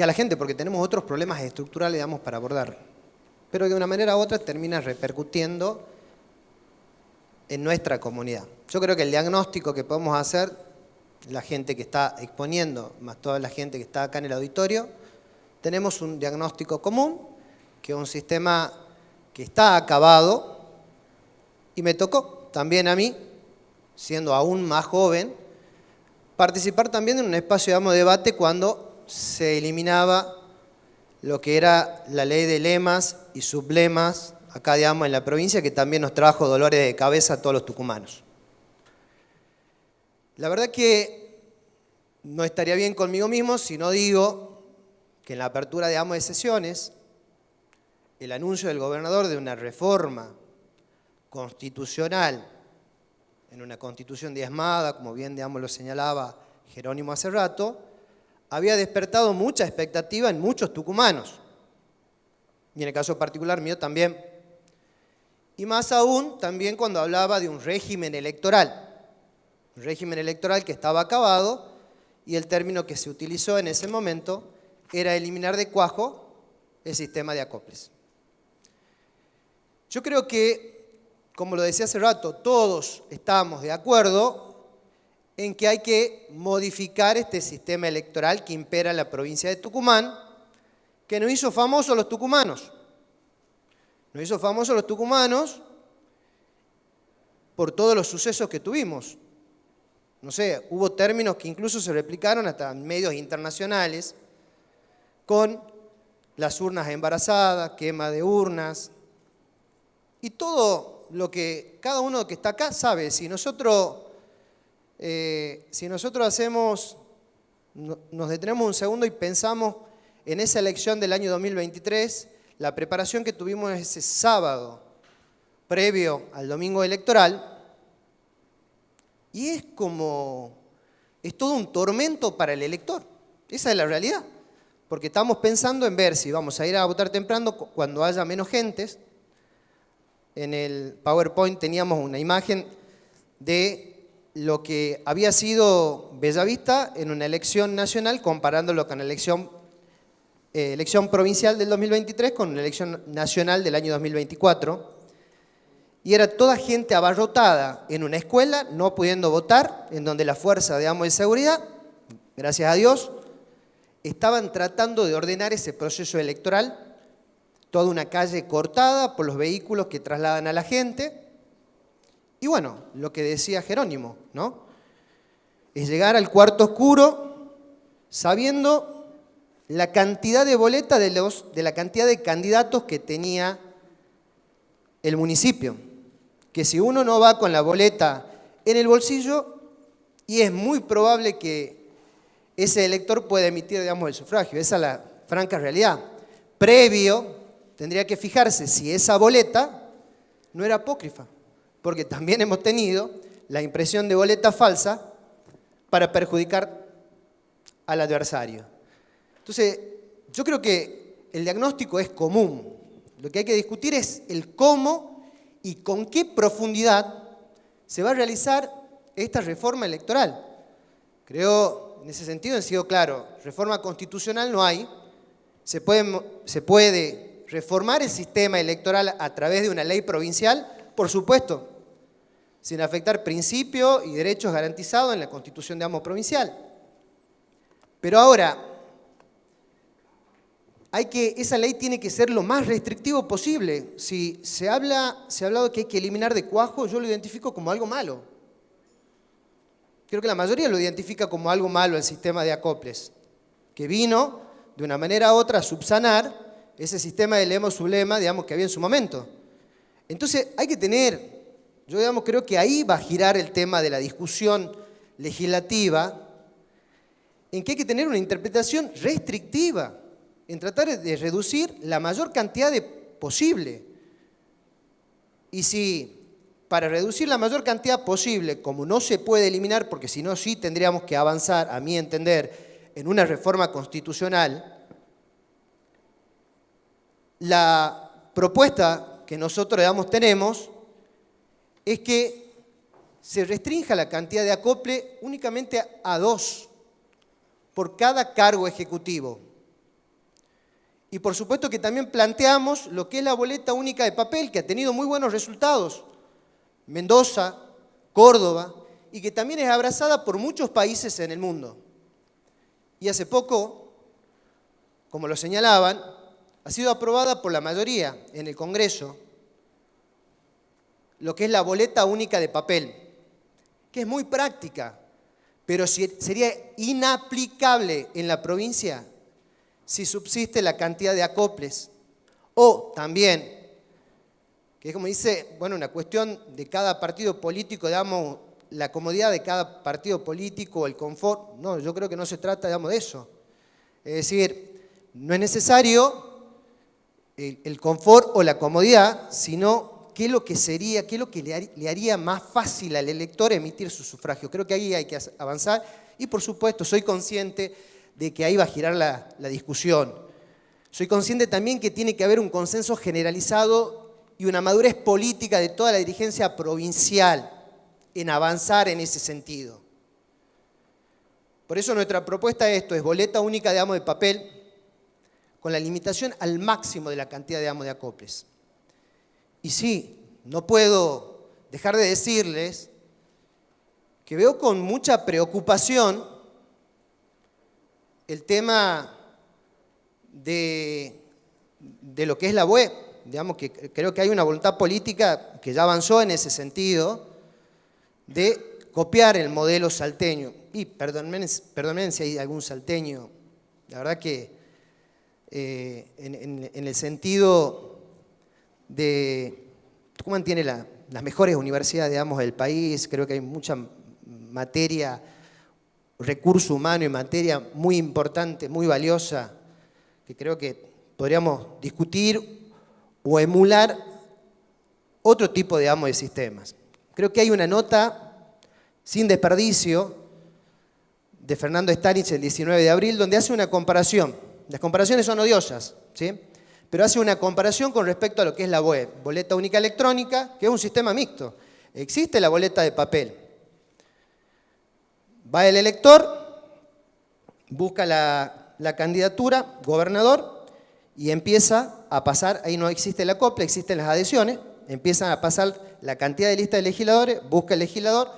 a la gente, porque tenemos otros problemas estructurales, digamos, para abordar, pero que de una manera u otra termina repercutiendo en nuestra comunidad. Yo creo que el diagnóstico que podemos hacer, la gente que está exponiendo, más toda la gente que está acá en el auditorio, tenemos un diagnóstico común, que es un sistema que está acabado, y me tocó también a mí, siendo aún más joven, participar también en un espacio, digamos, de debate cuando se eliminaba lo que era la ley de lemas y sublemas, acá, digamos, en la provincia, que también nos trajo dolores de cabeza a todos los tucumanos. La verdad que no estaría bien conmigo mismo si no digo que en la apertura, digamos, de sesiones, el anuncio del gobernador de una reforma constitucional en una constitución diezmada, como bien, digamos, lo señalaba Jerónimo hace rato, había despertado mucha expectativa en muchos tucumanos, y en el caso particular mío también. Y más aún también cuando hablaba de un régimen electoral que estaba acabado, y el término que se utilizó en ese momento era eliminar de cuajo el sistema de acoples. Yo creo que, como lo decía hace rato, todos estamos de acuerdo en que hay que modificar este sistema electoral que impera en la provincia de Tucumán, que nos hizo famosos los tucumanos. Nos hizo famosos los tucumanos por todos los sucesos que tuvimos. No sé, hubo términos que incluso se replicaron hasta en medios internacionales, con las urnas embarazadas, quema de urnas, y todo lo que cada uno que está acá sabe. Si nosotros nos detenemos un segundo y pensamos en esa elección del año 2023, la preparación que tuvimos ese sábado previo al domingo electoral, y es todo un tormento para el elector. Esa es la realidad, porque estamos pensando en ver si vamos a ir a votar temprano cuando haya menos gentes. En el PowerPoint teníamos una imagen de lo que había sido Bellavista en una elección nacional, comparándolo con la elección provincial del 2023 con la elección nacional del año 2024. Y era toda gente abarrotada en una escuela, no pudiendo votar, en donde la fuerza, digamos, de seguridad, gracias a Dios, estaban tratando de ordenar ese proceso electoral toda una calle cortada por los vehículos que trasladan a la gente. Y bueno, lo que decía Jerónimo, ¿no? Es llegar al cuarto oscuro sabiendo la cantidad de boletas de la cantidad de candidatos que tenía el municipio. Que si uno no va con la boleta en el bolsillo, y es muy probable que ese elector pueda emitir, digamos, el sufragio. Esa es la franca realidad. Previo, tendría que fijarse si esa boleta no era apócrifa, porque también hemos tenido la impresión de boleta falsa para perjudicar al adversario. Entonces, yo creo que el diagnóstico es común. Lo que hay que discutir es el cómo y con qué profundidad se va a realizar esta reforma electoral. Creo, en ese sentido, han sido claros. Reforma constitucional no hay. Se puede reformar el sistema electoral a través de una ley provincial, por supuesto, sin afectar principios y derechos garantizados en la Constitución, digamos, provincial. Pero ahora, esa ley tiene que ser lo más restrictivo posible. Si se ha hablado que hay que eliminar de cuajo, yo lo identifico como algo malo. Creo que la mayoría lo identifica como algo malo el sistema de acoples, que vino de una manera u otra a subsanar ese sistema de lema-sublema, digamos, que había en su momento. Entonces hay que tener, yo digamos, creo que ahí va a girar el tema de la discusión legislativa, en que hay que tener una interpretación restrictiva, en tratar de reducir la mayor cantidad posible. Y si para reducir la mayor cantidad posible, como no se puede eliminar, porque si no sí tendríamos que avanzar, a mi entender, en una reforma constitucional, la propuesta que nosotros, digamos, tenemos es que se restrinja la cantidad de acople únicamente a 2 por cada cargo ejecutivo. Y por supuesto que también planteamos lo que es la boleta única de papel, que ha tenido muy buenos resultados. Mendoza, Córdoba, y que también es abrazada por muchos países en el mundo. Y hace poco, como lo señalaban, ha sido aprobada por la mayoría en el Congreso lo que es la boleta única de papel, que es muy práctica, pero sería inaplicable en la provincia si subsiste la cantidad de acoples. O también, que es como dice, bueno, una cuestión de cada partido político, digamos, la comodidad de cada partido político, el confort. No, yo creo que no se trata, digamos, de eso. Es decir, no es necesario el confort o la comodidad, sino qué es lo que sería, qué es lo que le haría más fácil al elector emitir su sufragio. Creo que ahí hay que avanzar y, por supuesto, soy consciente de que ahí va a girar la discusión. Soy consciente también que tiene que haber un consenso generalizado y una madurez política de toda la dirigencia provincial en avanzar en ese sentido. Por eso nuestra propuesta es boleta única, digamos, de papel, con la limitación al máximo de la cantidad, digamos, de acoples. Y sí, no puedo dejar de decirles que veo con mucha preocupación el tema de lo que es la BOE. Digamos que creo que hay una voluntad política que ya avanzó en ese sentido de copiar el modelo salteño. Y perdónenme si hay algún salteño, la verdad que en el sentido de Tucumán tiene las mejores universidades, digamos, del país, creo que hay mucha materia, recurso humano y materia muy importante, muy valiosa, que creo que podríamos discutir o emular otro tipo, digamos, de sistemas. Creo que hay una nota sin desperdicio de Fernando Stanich el 19 de abril donde hace una comparación. Las comparaciones son odiosas, ¿sí? Pero hace una comparación con respecto a lo que es la BOE, boleta única electrónica, que es un sistema mixto. Existe la boleta de papel. Va el elector, busca la candidatura, gobernador, y empieza a pasar, ahí no existe el acople, existen las adhesiones, empiezan a pasar la cantidad de lista de legisladores, busca el legislador,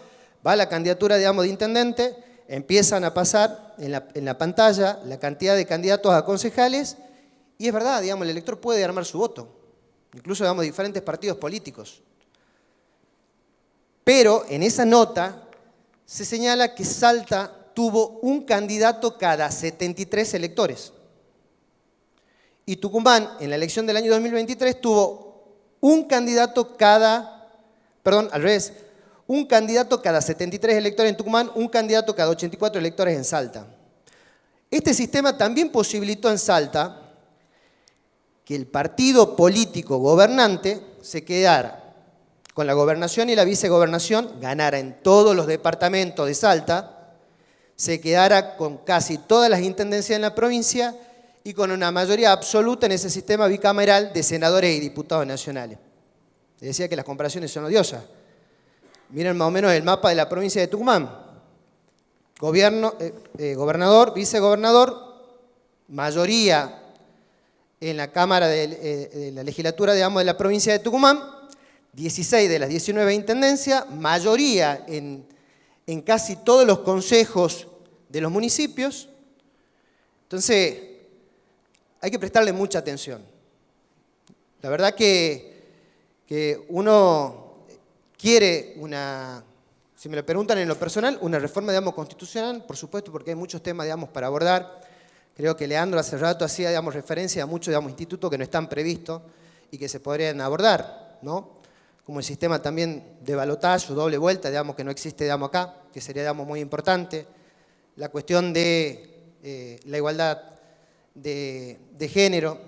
va a la candidatura, digamos, de intendente, empiezan a pasar en la pantalla la cantidad de candidatos a concejales Y es verdad, digamos, el elector puede armar su voto, incluso, digamos, diferentes partidos políticos. Pero en esa nota se señala que Salta tuvo un candidato cada 73 electores. Y Tucumán, en la elección del año 2023, tuvo un candidato un candidato cada 73 electores en Tucumán, un candidato cada 84 electores en Salta. Este sistema también posibilitó en Salta que el partido político gobernante se quedara con la gobernación y la vicegobernación, ganara en todos los departamentos de Salta, se quedara con casi todas las intendencias en la provincia y con una mayoría absoluta en ese sistema bicameral de senadores y diputados nacionales. Les decía que las comparaciones son odiosas. Miren más o menos el mapa de la provincia de Tucumán. Gobernador, vicegobernador, mayoría en la Cámara de la legislatura, digamos, de la provincia de Tucumán, 16 de las 19 intendencias, mayoría en casi todos los consejos de los municipios. Entonces, hay que prestarle mucha atención. La verdad que uno quiere si me lo preguntan en lo personal, una reforma, digamos, constitucional, por supuesto, porque hay muchos temas, digamos, para abordar. Creo que Leandro hace rato hacía, digamos, referencia a muchos, digamos, institutos que no están previstos y que se podrían abordar, ¿no? Como el sistema también de balotaje o doble vuelta, digamos, que no existe, digamos, acá, que sería, digamos, muy importante. La cuestión de la igualdad de género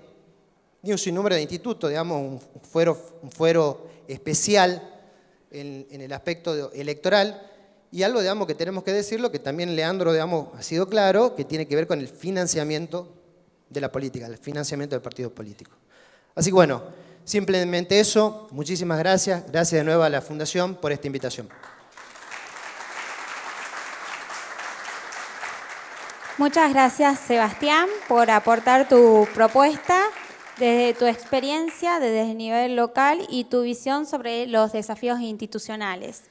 y un sinnúmero de institutos, digamos, un fuero especial en el aspecto electoral. Y algo, digamos, que tenemos que decirlo, que también Leandro, digamos, ha sido claro, que tiene que ver con el financiamiento de la política, el financiamiento del partido político. Así que bueno, simplemente eso. Muchísimas gracias. Gracias de nuevo a la Fundación por esta invitación.
Muchas gracias, Sebastián, por aportar tu propuesta desde tu experiencia, desde el nivel local y tu visión sobre los desafíos institucionales.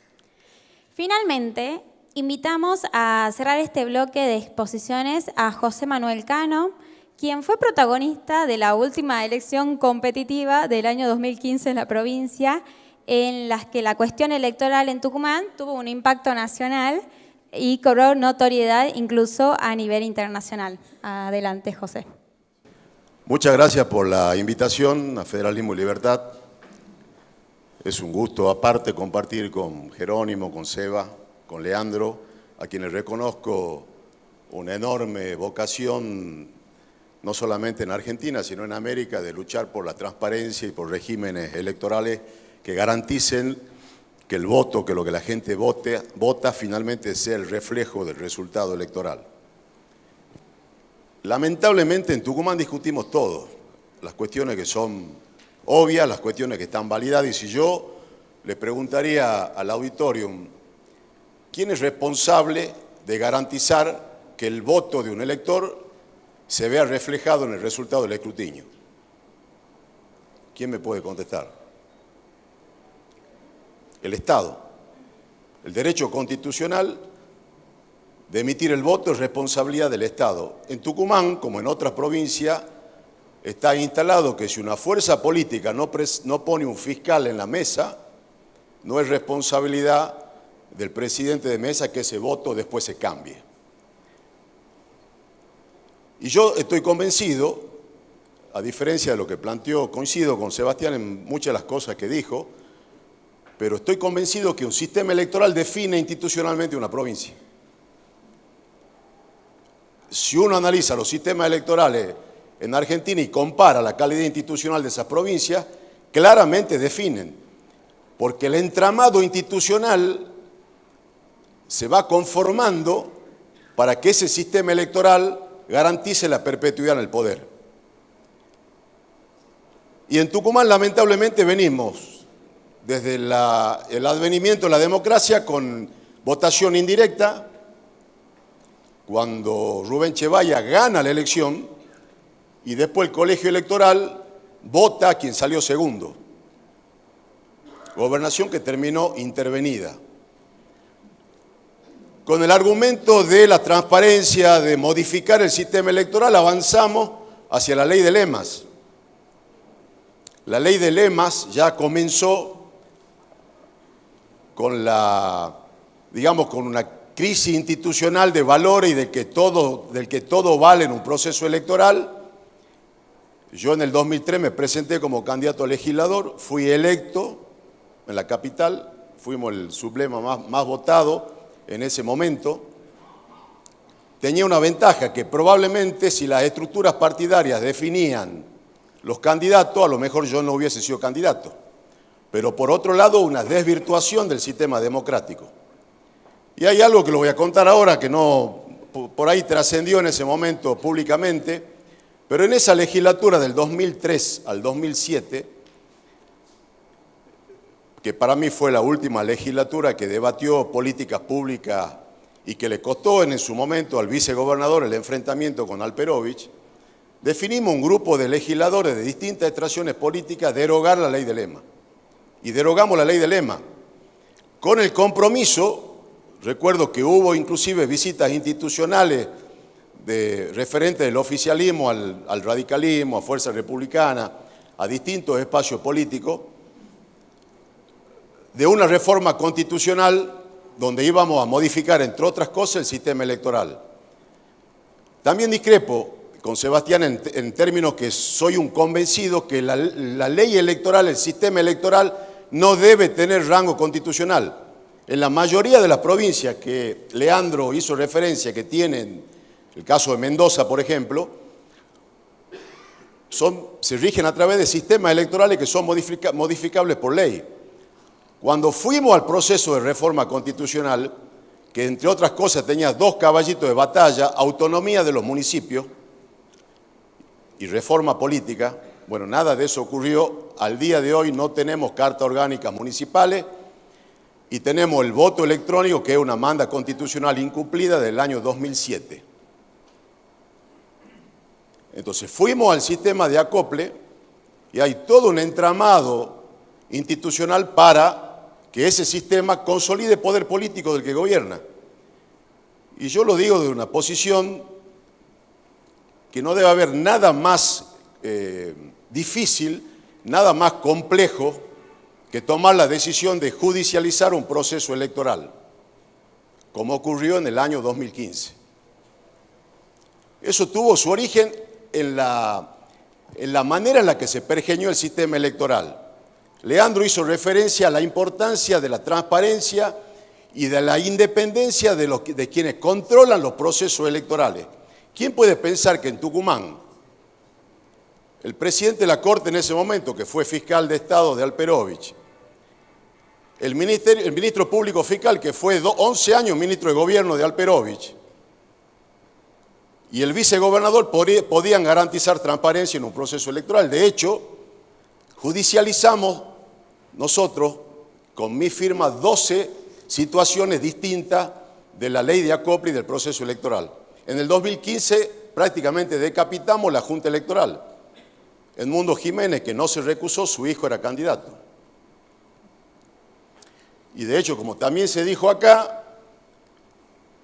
Finalmente, invitamos a cerrar este bloque de exposiciones a José Manuel Cano, quien fue protagonista de la última elección competitiva del año 2015 en la provincia, en las que la cuestión electoral en Tucumán tuvo un impacto nacional y cobró notoriedad incluso a nivel internacional. Adelante, José.
Muchas gracias por la invitación a Federalismo y Libertad. Es un gusto aparte compartir con Jerónimo, con Seba, con Leandro, a quienes reconozco una enorme vocación, no solamente en Argentina, sino en América, de luchar por la transparencia y por regímenes electorales que garanticen que el voto, que lo que la gente vota finalmente sea el reflejo del resultado electoral. Lamentablemente en Tucumán discutimos todo, las cuestiones que son obvias, las cuestiones que están validadas, y si yo le preguntaría al auditorium, ¿quién es responsable de garantizar que el voto de un elector se vea reflejado en el resultado del escrutinio? ¿Quién me puede contestar? El Estado. El derecho constitucional de emitir el voto es responsabilidad del Estado. En Tucumán, como en otras provincias, está instalado que si una fuerza política no pone un fiscal en la mesa, no es responsabilidad del presidente de mesa que ese voto después se cambie. Y yo estoy convencido, a diferencia de lo que planteó, coincido con Sebastián en muchas de las cosas que dijo, pero estoy convencido que un sistema electoral define institucionalmente una provincia. Si uno analiza los sistemas electorales en Argentina y compara la calidad institucional de esas provincias, claramente definen, porque el entramado institucional se va conformando para que ese sistema electoral garantice la perpetuidad en el poder. Y en Tucumán, lamentablemente, venimos desde el advenimiento de la democracia con votación indirecta. Cuando Rubén Chevalla gana la elección y después el colegio electoral vota a quien salió segundo. Gobernación que terminó intervenida. Con el argumento de la transparencia, de modificar el sistema electoral, avanzamos hacia la ley de lemas. La ley de lemas ya comenzó con con una crisis institucional de valores y del que todo vale en un proceso electoral. Yo en el 2003 me presenté como candidato a legislador, fui electo en la capital, fuimos el sublema más votado en ese momento. Tenía una ventaja, que probablemente si las estructuras partidarias definían los candidatos, a lo mejor yo no hubiese sido candidato. Pero por otro lado, una desvirtuación del sistema democrático. Y hay algo que lo voy a contar ahora, que no por ahí trascendió en ese momento públicamente, pero en esa legislatura del 2003 al 2007, que para mí fue la última legislatura que debatió políticas públicas y que le costó en su momento al vicegobernador el enfrentamiento con Alperovich, definimos un grupo de legisladores de distintas extracciones políticas derogar la ley de lema. Y derogamos la ley de lema. Con el compromiso, recuerdo que hubo inclusive visitas institucionales de referentes del oficialismo al radicalismo, a Fuerza Republicana, a distintos espacios políticos, de una reforma constitucional donde íbamos a modificar, entre otras cosas, el sistema electoral. También discrepo con Sebastián en términos que soy un convencido que la ley electoral, el sistema electoral, no debe tener rango constitucional. En la mayoría de las provincias que Leandro hizo referencia, que tienen, el caso de Mendoza, por ejemplo, se rigen a través de sistemas electorales que son modificables por ley. Cuando fuimos al proceso de reforma constitucional, que entre otras cosas tenía dos caballitos de batalla, autonomía de los municipios y reforma política, bueno, nada de eso ocurrió. Al día de hoy no tenemos cartas orgánicas municipales y tenemos el voto electrónico, que es una manda constitucional incumplida del año 2007. Entonces fuimos al sistema de acople y hay todo un entramado institucional para que ese sistema consolide el poder político del que gobierna. Y yo lo digo de una posición que no debe haber nada más difícil, nada más complejo que tomar la decisión de judicializar un proceso electoral, como ocurrió en el año 2015. Eso tuvo su origen en la manera en la que se pergeñó el sistema electoral. Leandro hizo referencia a la importancia de la transparencia y de la independencia de quienes controlan los procesos electorales. ¿Quién puede pensar que en Tucumán, el presidente de la Corte en ese momento, que fue fiscal de Estado de Alperovich, el ministro público fiscal, que fue 11 años ministro de gobierno de Alperovich, y el vicegobernador podían garantizar transparencia en un proceso electoral? De hecho, judicializamos nosotros, con mi firma, 12 situaciones distintas de la ley de acople y del proceso electoral. En el 2015 prácticamente decapitamos la Junta Electoral. Edmundo Jiménez, que no se recusó, su hijo era candidato. Y de hecho, como también se dijo acá,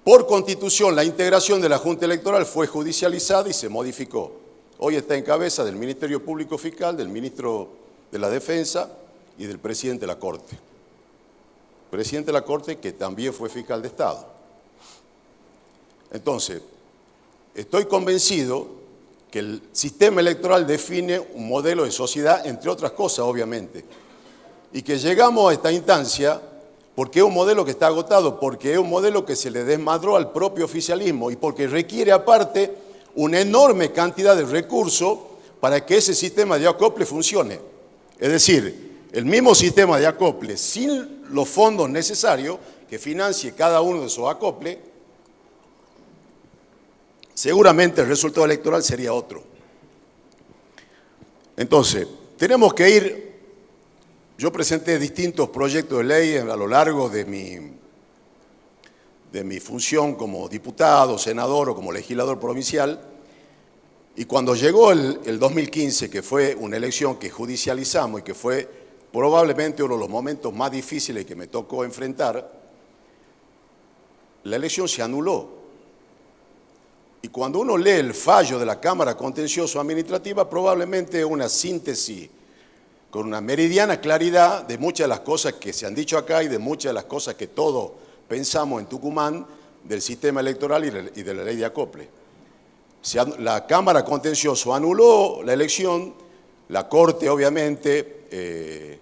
por constitución la integración de la Junta Electoral fue judicializada y se modificó. Hoy está en cabeza del Ministerio Público Fiscal, del Ministro de la Defensa y del Presidente de la Corte. Presidente de la Corte que también fue fiscal de Estado. Entonces, estoy convencido que el sistema electoral define un modelo de sociedad, entre otras cosas, obviamente, y que llegamos a esta instancia porque es un modelo que está agotado, porque es un modelo que se le desmadró al propio oficialismo y porque requiere aparte una enorme cantidad de recursos para que ese sistema de acople funcione. Es decir, el mismo sistema de acople, sin los fondos necesarios que financie cada uno de esos acoples, seguramente el resultado electoral sería otro. Entonces, tenemos que ir. Yo presenté distintos proyectos de ley a lo largo de mi función como diputado, senador o como legislador provincial, y cuando llegó el 2015, que fue una elección que judicializamos y que fue probablemente uno de los momentos más difíciles que me tocó enfrentar, la elección se anuló. Y cuando uno lee el fallo de la Cámara Contencioso Administrativa, probablemente una síntesis con una meridiana claridad de muchas de las cosas que se han dicho acá y de muchas de las cosas que todos pensamos en Tucumán del sistema electoral y de la ley de acople. La Cámara Contencioso anuló la elección, la Corte obviamente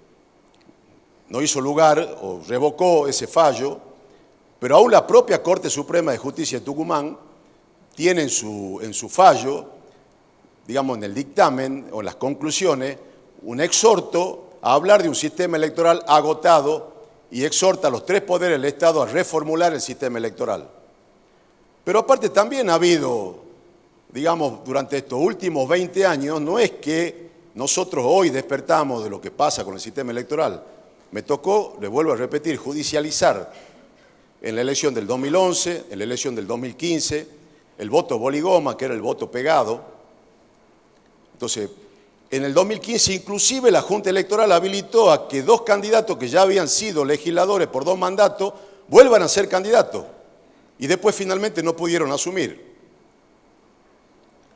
no hizo lugar o revocó ese fallo, pero aún la propia Corte Suprema de Justicia de Tucumán tiene en su fallo, digamos en el dictamen o en las conclusiones, un exhorto a hablar de un sistema electoral agotado y exhorta a los tres poderes del Estado a reformular el sistema electoral. Pero aparte también ha habido, digamos, durante estos últimos 20 años, no es que nosotros hoy despertamos de lo que pasa con el sistema electoral. Me tocó, le vuelvo a repetir, judicializar en la elección del 2011, en la elección del 2015, el voto boligoma, que era el voto pegado. Entonces, en el 2015 inclusive la Junta Electoral habilitó a que dos candidatos que ya habían sido legisladores por 2 mandatos vuelvan a ser candidatos y después finalmente no pudieron asumir.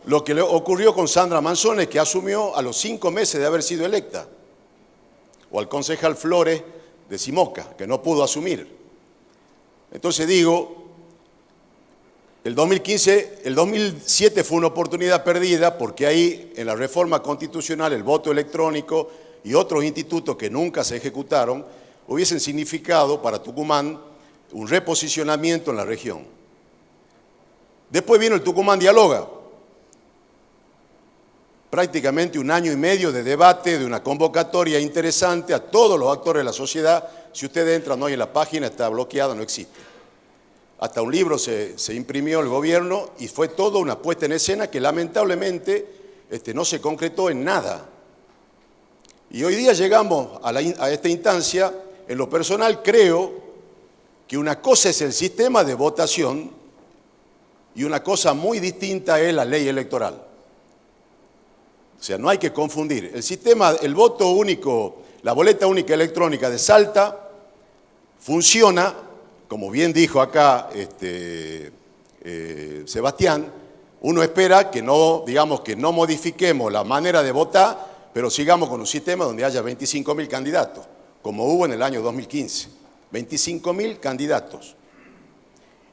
Lo que le ocurrió con Sandra Manzone, que asumió a los 5 meses de haber sido electa, o al concejal Flores de Simoca, que no pudo asumir. Entonces digo, el 2007 fue una oportunidad perdida porque ahí en la reforma constitucional el voto electrónico y otros institutos que nunca se ejecutaron hubiesen significado para Tucumán un reposicionamiento en la región. Después vino el Tucumán Dialoga, prácticamente 1 año y medio de debate, de una convocatoria interesante a todos los actores de la sociedad. Si ustedes entran hoy en la página, está bloqueada, no existe. Hasta un libro se imprimió el gobierno y fue toda una puesta en escena que lamentablemente no se concretó en nada. Y hoy día llegamos a esta instancia. En lo personal creo que una cosa es el sistema de votación y una cosa muy distinta es la ley electoral. O sea, no hay que confundir. El sistema, el voto único, la boleta única electrónica de Salta funciona, como bien dijo acá Sebastián. Uno espera que no, digamos, que no modifiquemos la manera de votar, pero sigamos con un sistema donde haya 25.000 candidatos, como hubo en el año 2015. 25.000 candidatos.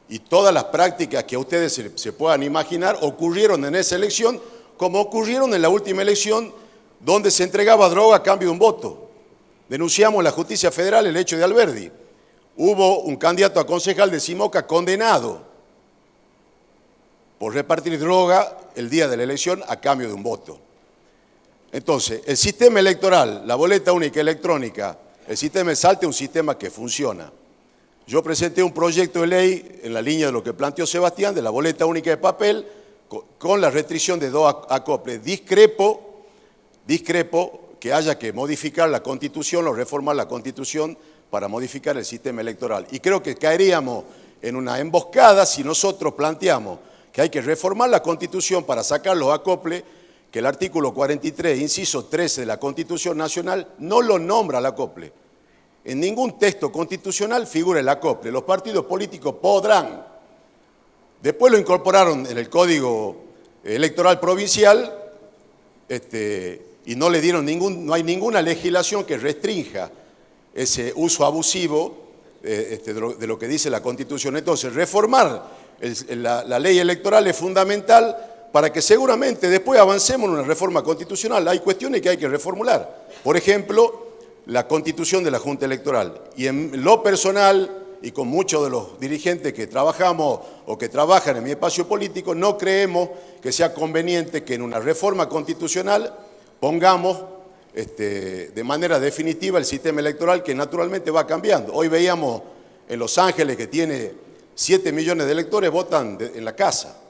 Y todas las prácticas que a ustedes se puedan imaginar ocurrieron en esa elección, como ocurrieron en la última elección, donde se entregaba droga a cambio de un voto. Denunciamos en la Justicia Federal el hecho de Alberdi. Hubo un candidato a concejal de Simoca condenado por repartir droga el día de la elección a cambio de un voto. Entonces, el sistema electoral, la boleta única electrónica, el sistema de Salta es un sistema que funciona. Yo presenté un proyecto de ley en la línea de lo que planteó Sebastián, de la boleta única de papel, con la restricción de 2 acoples. Discrepo que haya que modificar la Constitución o reformar la Constitución para modificar el sistema electoral. Y creo que caeríamos en una emboscada si nosotros planteamos que hay que reformar la Constitución para sacar los acoples, que el artículo 43, inciso 13 de la Constitución Nacional no lo nombra el acople. En ningún texto constitucional figura el acople. Los partidos políticos podrán. Después lo incorporaron en el Código Electoral Provincial y no le dieron no hay ninguna legislación que restrinja ese uso abusivo de lo que dice la Constitución. Entonces, reformar la ley electoral es fundamental para que seguramente después avancemos en una reforma constitucional. Hay cuestiones que hay que reformular. Por ejemplo, la constitución de la Junta Electoral. Y en lo personal, y con muchos de los dirigentes que trabajamos o que trabajan en mi espacio político, no creemos que sea conveniente que en una reforma constitucional pongamos de manera definitiva el sistema electoral, que naturalmente va cambiando. Hoy veíamos en Los Ángeles, que tiene 7 millones de electores, votan en la casa.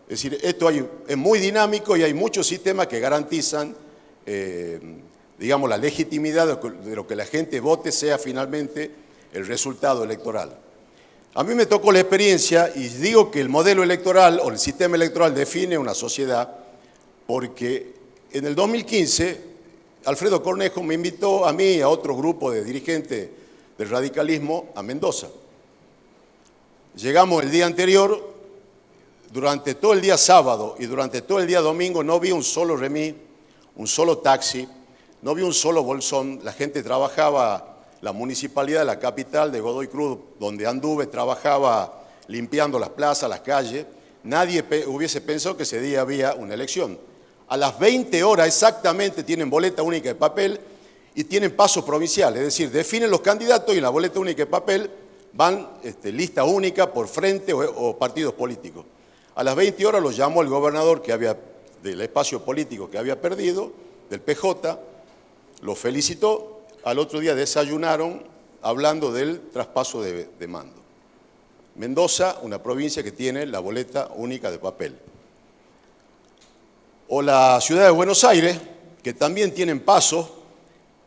Es decir, esto es muy dinámico y hay muchos sistemas que garantizan, digamos, la legitimidad de lo que la gente vote sea finalmente el resultado electoral. A mí me tocó la experiencia y digo que el modelo electoral o el sistema electoral define una sociedad, porque en el 2015 Alfredo Cornejo me invitó a mí y a otro grupo de dirigentes del radicalismo a Mendoza. Llegamos el día anterior durante todo el día sábado y durante todo el día domingo no vi un solo remis, un solo taxi, no vi un solo bolsón. La gente trabajaba, la municipalidad de la capital de Godoy Cruz, donde anduve, trabajaba limpiando las plazas, las calles. Nadie hubiese pensado que ese día había una elección. A las 20 horas exactamente tienen boleta única de papel y tienen pasos provinciales, es decir, definen los candidatos y en la boleta única de papel van lista única por frente o partidos políticos. A las 20 horas los llamó el gobernador del espacio político que había perdido, del PJ, lo felicitó, al otro día desayunaron hablando del traspaso de mando. Mendoza, una provincia que tiene la boleta única de papel. O la ciudad de Buenos Aires, que también tienen pasos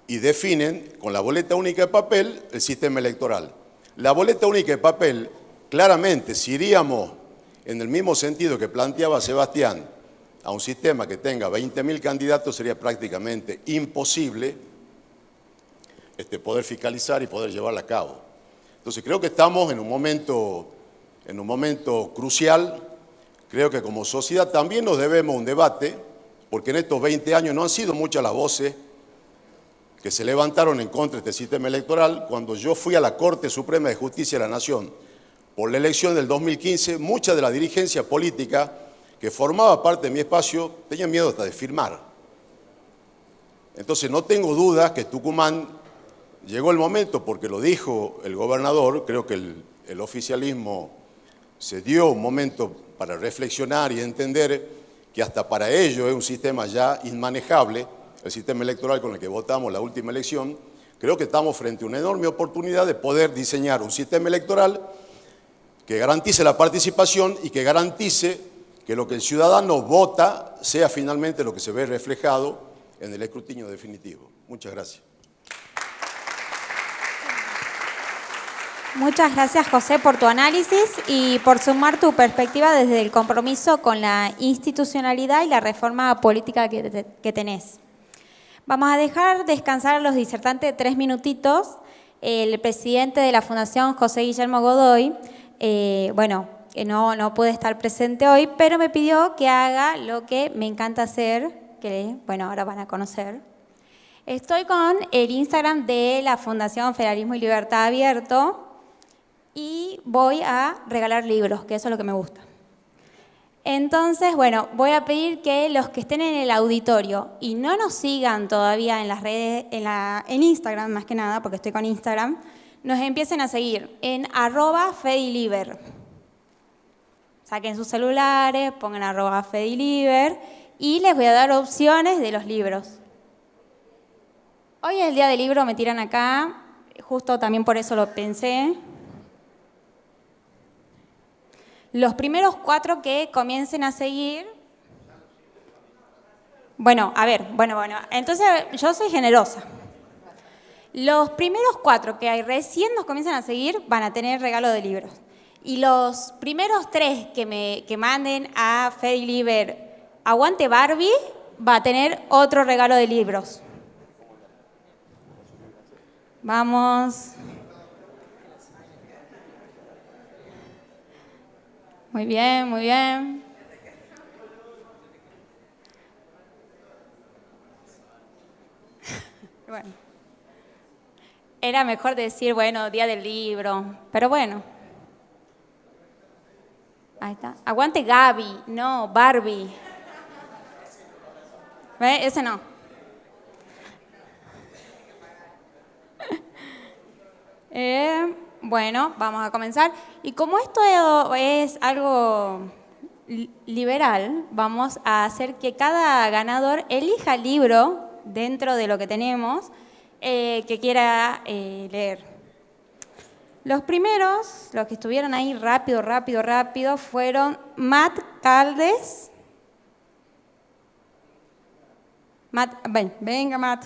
y definen con la boleta única de papel el sistema electoral. La boleta única de papel, claramente, si iríamos en el mismo sentido que planteaba Sebastián, a un sistema que tenga 20.000 candidatos, sería prácticamente imposible poder fiscalizar y poder llevarla a cabo. Entonces creo que estamos en un momento crucial. Creo que como sociedad también nos debemos un debate, porque en estos 20 años no han sido muchas las voces que se levantaron en contra de este sistema electoral. Cuando yo fui a la Corte Suprema de Justicia de la Nación por la elección del 2015, mucha de la dirigencia política que formaba parte de mi espacio tenía miedo hasta de firmar. Entonces no tengo dudas que Tucumán llegó el momento, porque lo dijo el gobernador, creo que el oficialismo se dio un momento para reflexionar y entender que hasta para ello es un sistema ya inmanejable, el sistema electoral con el que votamos la última elección. Creo que estamos frente a una enorme oportunidad de poder diseñar un sistema electoral que garantice la participación y que garantice que lo que el ciudadano vota sea finalmente lo que se ve reflejado en el escrutinio definitivo. Muchas gracias.
Muchas gracias, José, por tu análisis y por sumar tu perspectiva desde el compromiso con la institucionalidad y la reforma política que tenés. Vamos a dejar descansar a los disertantes 3 minutitos. El presidente de la Fundación, José Guillermo Godoy, que no puede estar presente hoy, pero me pidió que haga lo que me encanta hacer, que ahora van a conocer. Estoy con el Instagram de la Fundación Federalismo y Libertad abierto y voy a regalar libros, que eso es lo que me gusta. Entonces, voy a pedir que los que estén en el auditorio y no nos sigan todavía en las redes, en Instagram más que nada, porque estoy con Instagram, nos empiecen a seguir en @Fediliber. Saquen sus celulares, pongan @Fediliber y les voy a dar opciones de los libros. Hoy es el día del libro, me tiran acá, justo también por eso lo pensé. Los primeros 4 que comiencen a seguir. Entonces yo soy generosa. Los primeros 4 que recién nos comienzan a seguir van a tener regalo de libros. Y los primeros 3 que manden a Fediliber Aguante Barbie va a tener otro regalo de libros. Vamos. Muy bien, muy bien. Era mejor decir, día del libro, pero bueno. Ahí está. Aguante Gaby, no, Barbie. ¿Ve? Ese no. Vamos a comenzar. Y como esto es algo liberal, vamos a hacer que cada ganador elija el libro dentro de lo que tenemos que quiera leer. Los primeros, los que estuvieron ahí rápido, fueron Matt Caldes. Venga, Matt.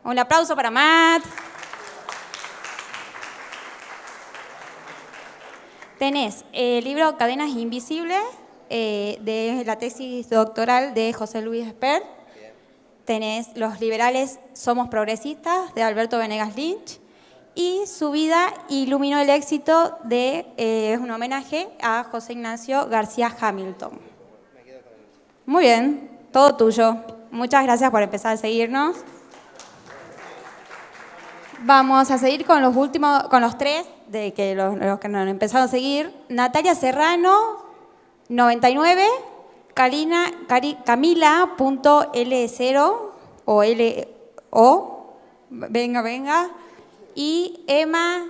Un aplauso para Matt. Tenés el libro Cadenas Invisibles, de la tesis doctoral de José Luis Espert. Tenés Los liberales somos progresistas, de Alberto Venegas Lynch. y su vida iluminó el éxito de, es un homenaje a José Ignacio García Hamilton. Muy bien, todo tuyo. Muchas gracias por empezar a seguirnos. Vamos a seguir con los últimos, con los tres de que los que nos han empezado a seguir. Natalia Serrano, 99, Camila.L0 o LO, venga, y Emma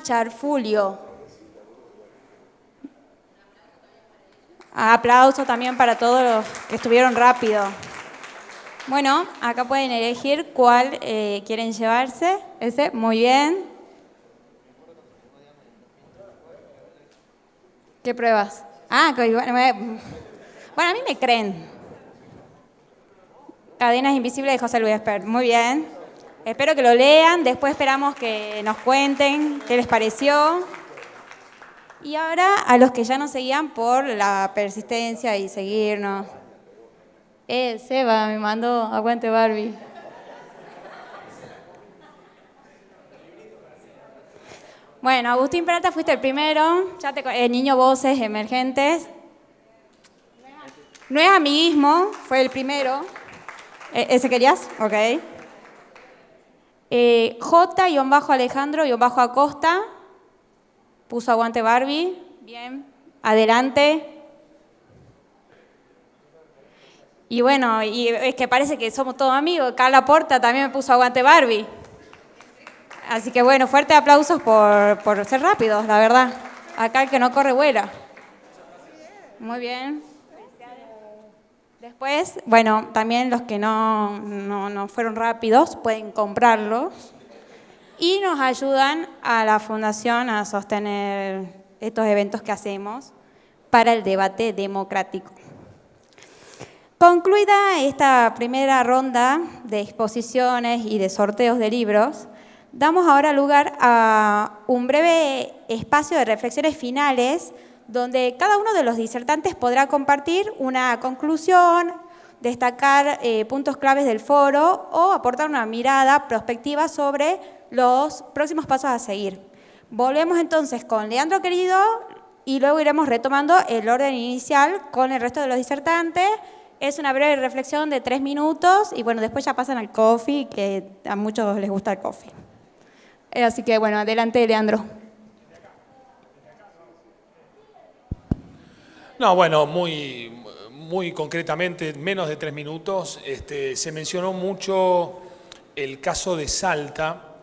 Charfulio. Aplausos también para todos los que estuvieron rápido. Bueno, acá pueden elegir cuál quieren llevarse. Ese, muy bien. ¿Qué pruebas? Bueno, a mí me creen. Cadenas Invisibles de José Luis Espert. Muy bien. Espero que lo lean. Después esperamos que nos cuenten qué les pareció. Y ahora a los que ya nos seguían por la persistencia y seguirnos. Seba me mandó Aguante Barbie. Bueno, Agustín Peralta, fuiste el primero. El niño Voces Emergentes. No es amiguismo, fue el primero. ¿Ese querías? Ok. J-Alejandro-Acosta. Puso Aguante Barbie. Bien. Adelante. Y bueno, y es que parece que somos todos amigos. Carla Porta también me puso Aguante Barbie. Así que bueno, fuertes aplausos por ser rápidos, la verdad. Acá el que no corre vuela. Muy bien. Después, bueno, también los que no fueron rápidos pueden comprarlos y nos ayudan a la Fundación a sostener estos eventos que hacemos para el debate democrático. Concluida esta primera ronda de exposiciones y de sorteos de libros, damos ahora lugar a un breve espacio de reflexiones finales donde cada uno de los disertantes podrá compartir una conclusión, destacar puntos claves del foro o aportar una mirada prospectiva sobre los próximos pasos a seguir. Volvemos entonces con Leandro Querido y luego iremos retomando el orden inicial con el resto de los disertantes. Es una breve reflexión de 3 minutos y bueno, después ya pasan al coffee, que a muchos les gusta el coffee. Así que bueno, adelante Leandro.
No, bueno, muy concretamente, en menos de 3 minutos, se mencionó mucho el caso de Salta.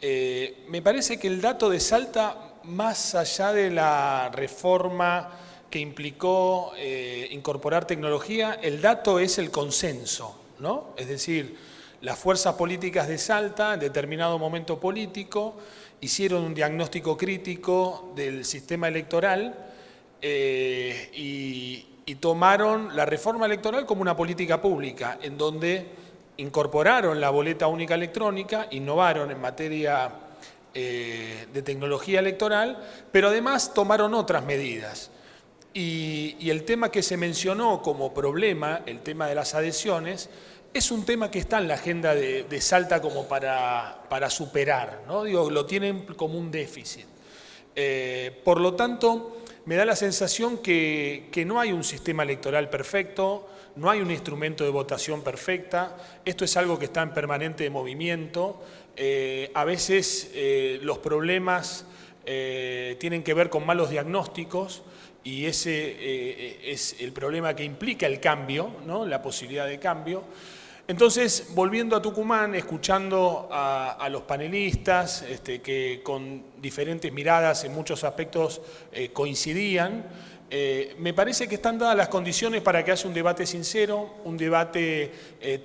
Me parece que el dato de Salta, más allá de la reforma que implicó incorporar tecnología, el dato es el consenso, ¿no? Es decir, las fuerzas políticas de Salta, en determinado momento político, hicieron un diagnóstico crítico del sistema electoral y tomaron la reforma electoral como una política pública, en donde incorporaron la boleta única electrónica, innovaron en materia de tecnología electoral, pero además tomaron otras medidas. Y el tema que se mencionó como problema, el tema de las adhesiones, es un tema que está en la agenda de Salta como para superar, ¿no? Digo, lo tienen como un déficit. Por lo tanto, me da la sensación que no hay un sistema electoral perfecto, no hay un instrumento de votación perfecta, esto es algo que está en permanente movimiento. A veces los problemas tienen que ver con malos diagnósticos y ese es el problema que implica el cambio, ¿no? La posibilidad de cambio. Entonces, volviendo a Tucumán, escuchando a los panelistas que con diferentes miradas en muchos aspectos coincidían, me parece que están dadas las condiciones para que haya un debate sincero, un debate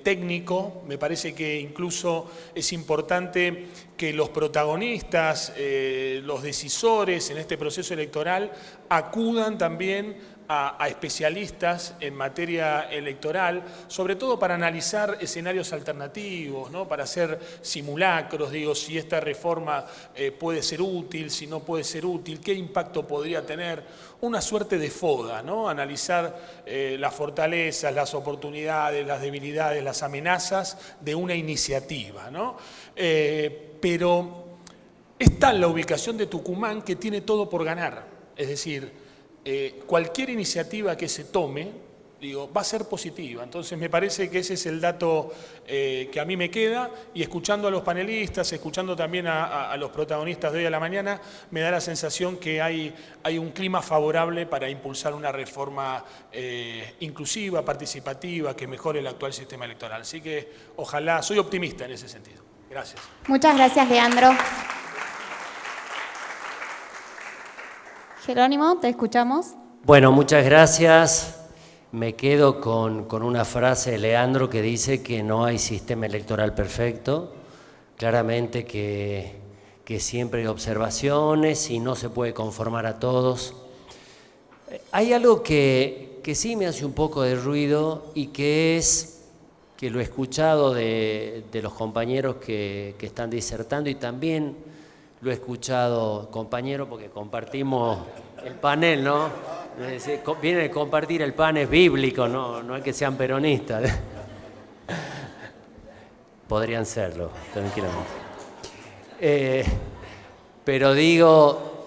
técnico. Me parece que incluso es importante que los protagonistas, los decisores en este proceso electoral acudan también a especialistas en materia electoral, sobre todo para analizar escenarios alternativos, ¿no? Para hacer simulacros, digo, si esta reforma puede ser útil, si no puede ser útil, qué impacto podría tener, una suerte de FODA, ¿no? Analizar las fortalezas, las oportunidades, las debilidades, las amenazas de una iniciativa, ¿no? Pero es tal la ubicación de Tucumán que tiene todo por ganar. Es decir, cualquier iniciativa que se tome, digo, va a ser positiva. Entonces me parece que ese es el dato que a mí me queda, y escuchando a los panelistas, escuchando también a los protagonistas de hoy a la mañana, me da la sensación que hay un clima favorable para impulsar una reforma inclusiva, participativa, que mejore el actual sistema electoral. Así que ojalá, soy optimista en ese sentido. Gracias.
Muchas gracias, Leandro. Jerónimo, te escuchamos.
Bueno, muchas gracias. Me quedo con una frase de Leandro que dice que no hay sistema electoral perfecto. Claramente que siempre hay observaciones y no se puede conformar a todos. Hay algo que sí me hace un poco de ruido y que lo he escuchado de los compañeros que están disertando, y también lo he escuchado, compañero, porque compartimos el panel, ¿no? Viene a compartir el panel bíblico, no es que sean peronistas. Podrían serlo, tranquilamente. Pero digo,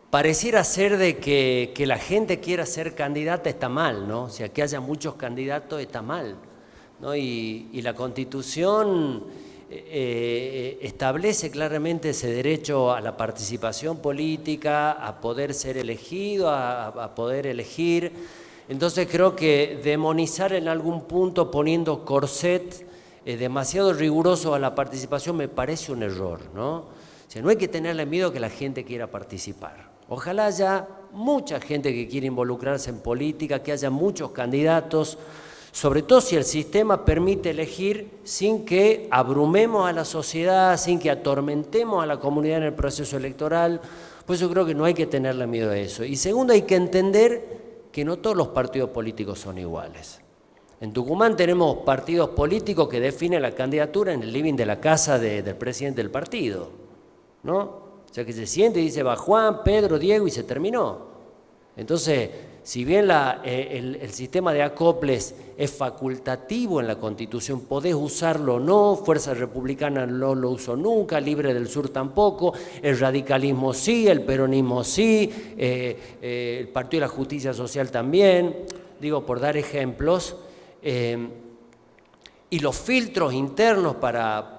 pareciera ser de que la gente quiera ser candidata está mal, ¿no? O sea, que haya muchos candidatos está mal, ¿no? Y la Constitución establece claramente ese derecho a la participación política, a poder ser elegido, a poder elegir. Entonces creo que demonizar en algún punto poniendo corset demasiado riguroso a la participación me parece un error, ¿no? O sea, no hay que tenerle miedo a que la gente quiera participar. Ojalá haya mucha gente que quiera involucrarse en política, que haya muchos candidatos, sobre todo si el sistema permite elegir sin que abrumemos a la sociedad, sin que atormentemos a la comunidad en el proceso electoral. Pues yo creo que no hay que tenerle miedo a eso. Y segundo, hay que entender que no todos los partidos políticos son iguales. En Tucumán tenemos partidos políticos que definen la candidatura en el living de la casa del presidente del partido, ¿no? O sea, que se siente y dice, va Juan, Pedro, Diego, y se terminó. Entonces, si bien el sistema de acoples es facultativo en la Constitución, podés usarlo o no, Fuerza Republicana no lo usó nunca, Libre del Sur tampoco, el radicalismo sí, el peronismo sí, el Partido de la Justicia Social también, digo, por dar ejemplos. Y los filtros internos para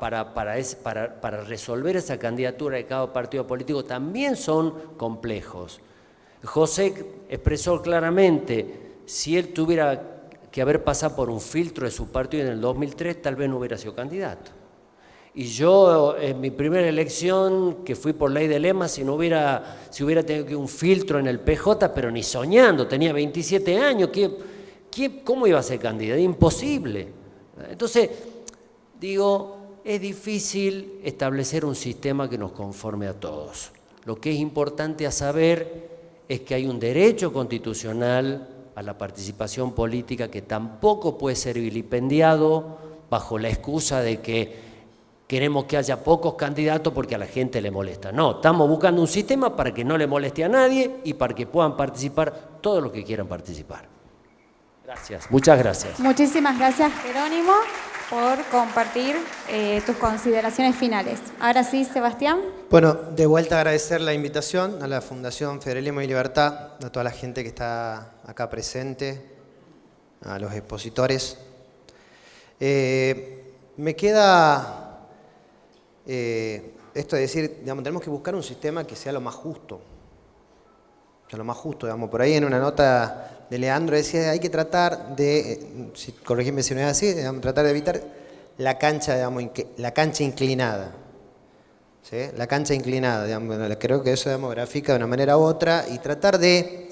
resolver esa candidatura de cada partido político también son complejos. José expresó claramente, si él tuviera que haber pasado por un filtro de su partido en el 2003, tal vez no hubiera sido candidato. Y yo, en mi primera elección, que fui por ley de lema, si hubiera tenido que un filtro en el PJ, pero ni soñando, tenía 27 años, ¿cómo iba a ser candidato? Imposible. Entonces, digo, es difícil establecer un sistema que nos conforme a todos. Lo que es importante a saber es que hay un derecho constitucional a la participación política que tampoco puede ser vilipendiado bajo la excusa de que queremos que haya pocos candidatos porque a la gente le molesta. No, estamos buscando un sistema para que no le moleste a nadie y para que puedan participar todos los que quieran participar. Gracias, muchas gracias.
Muchísimas gracias, Jerónimo, por compartir tus consideraciones finales. Ahora sí, Sebastián.
Bueno, de vuelta agradecer la invitación a la Fundación Federalismo y Libertad, a toda la gente que está acá presente, a los expositores. Me queda esto de decir, digamos, tenemos que buscar un sistema que sea lo más justo. Digamos, por ahí en una nota de Leandro decía, hay que tratar de, corregime si no es así, digamos, tratar de evitar la cancha, digamos, la cancha inclinada. ¿Sí? La cancha inclinada, digamos, creo que eso, digamos, grafica de una manera u otra, y tratar de...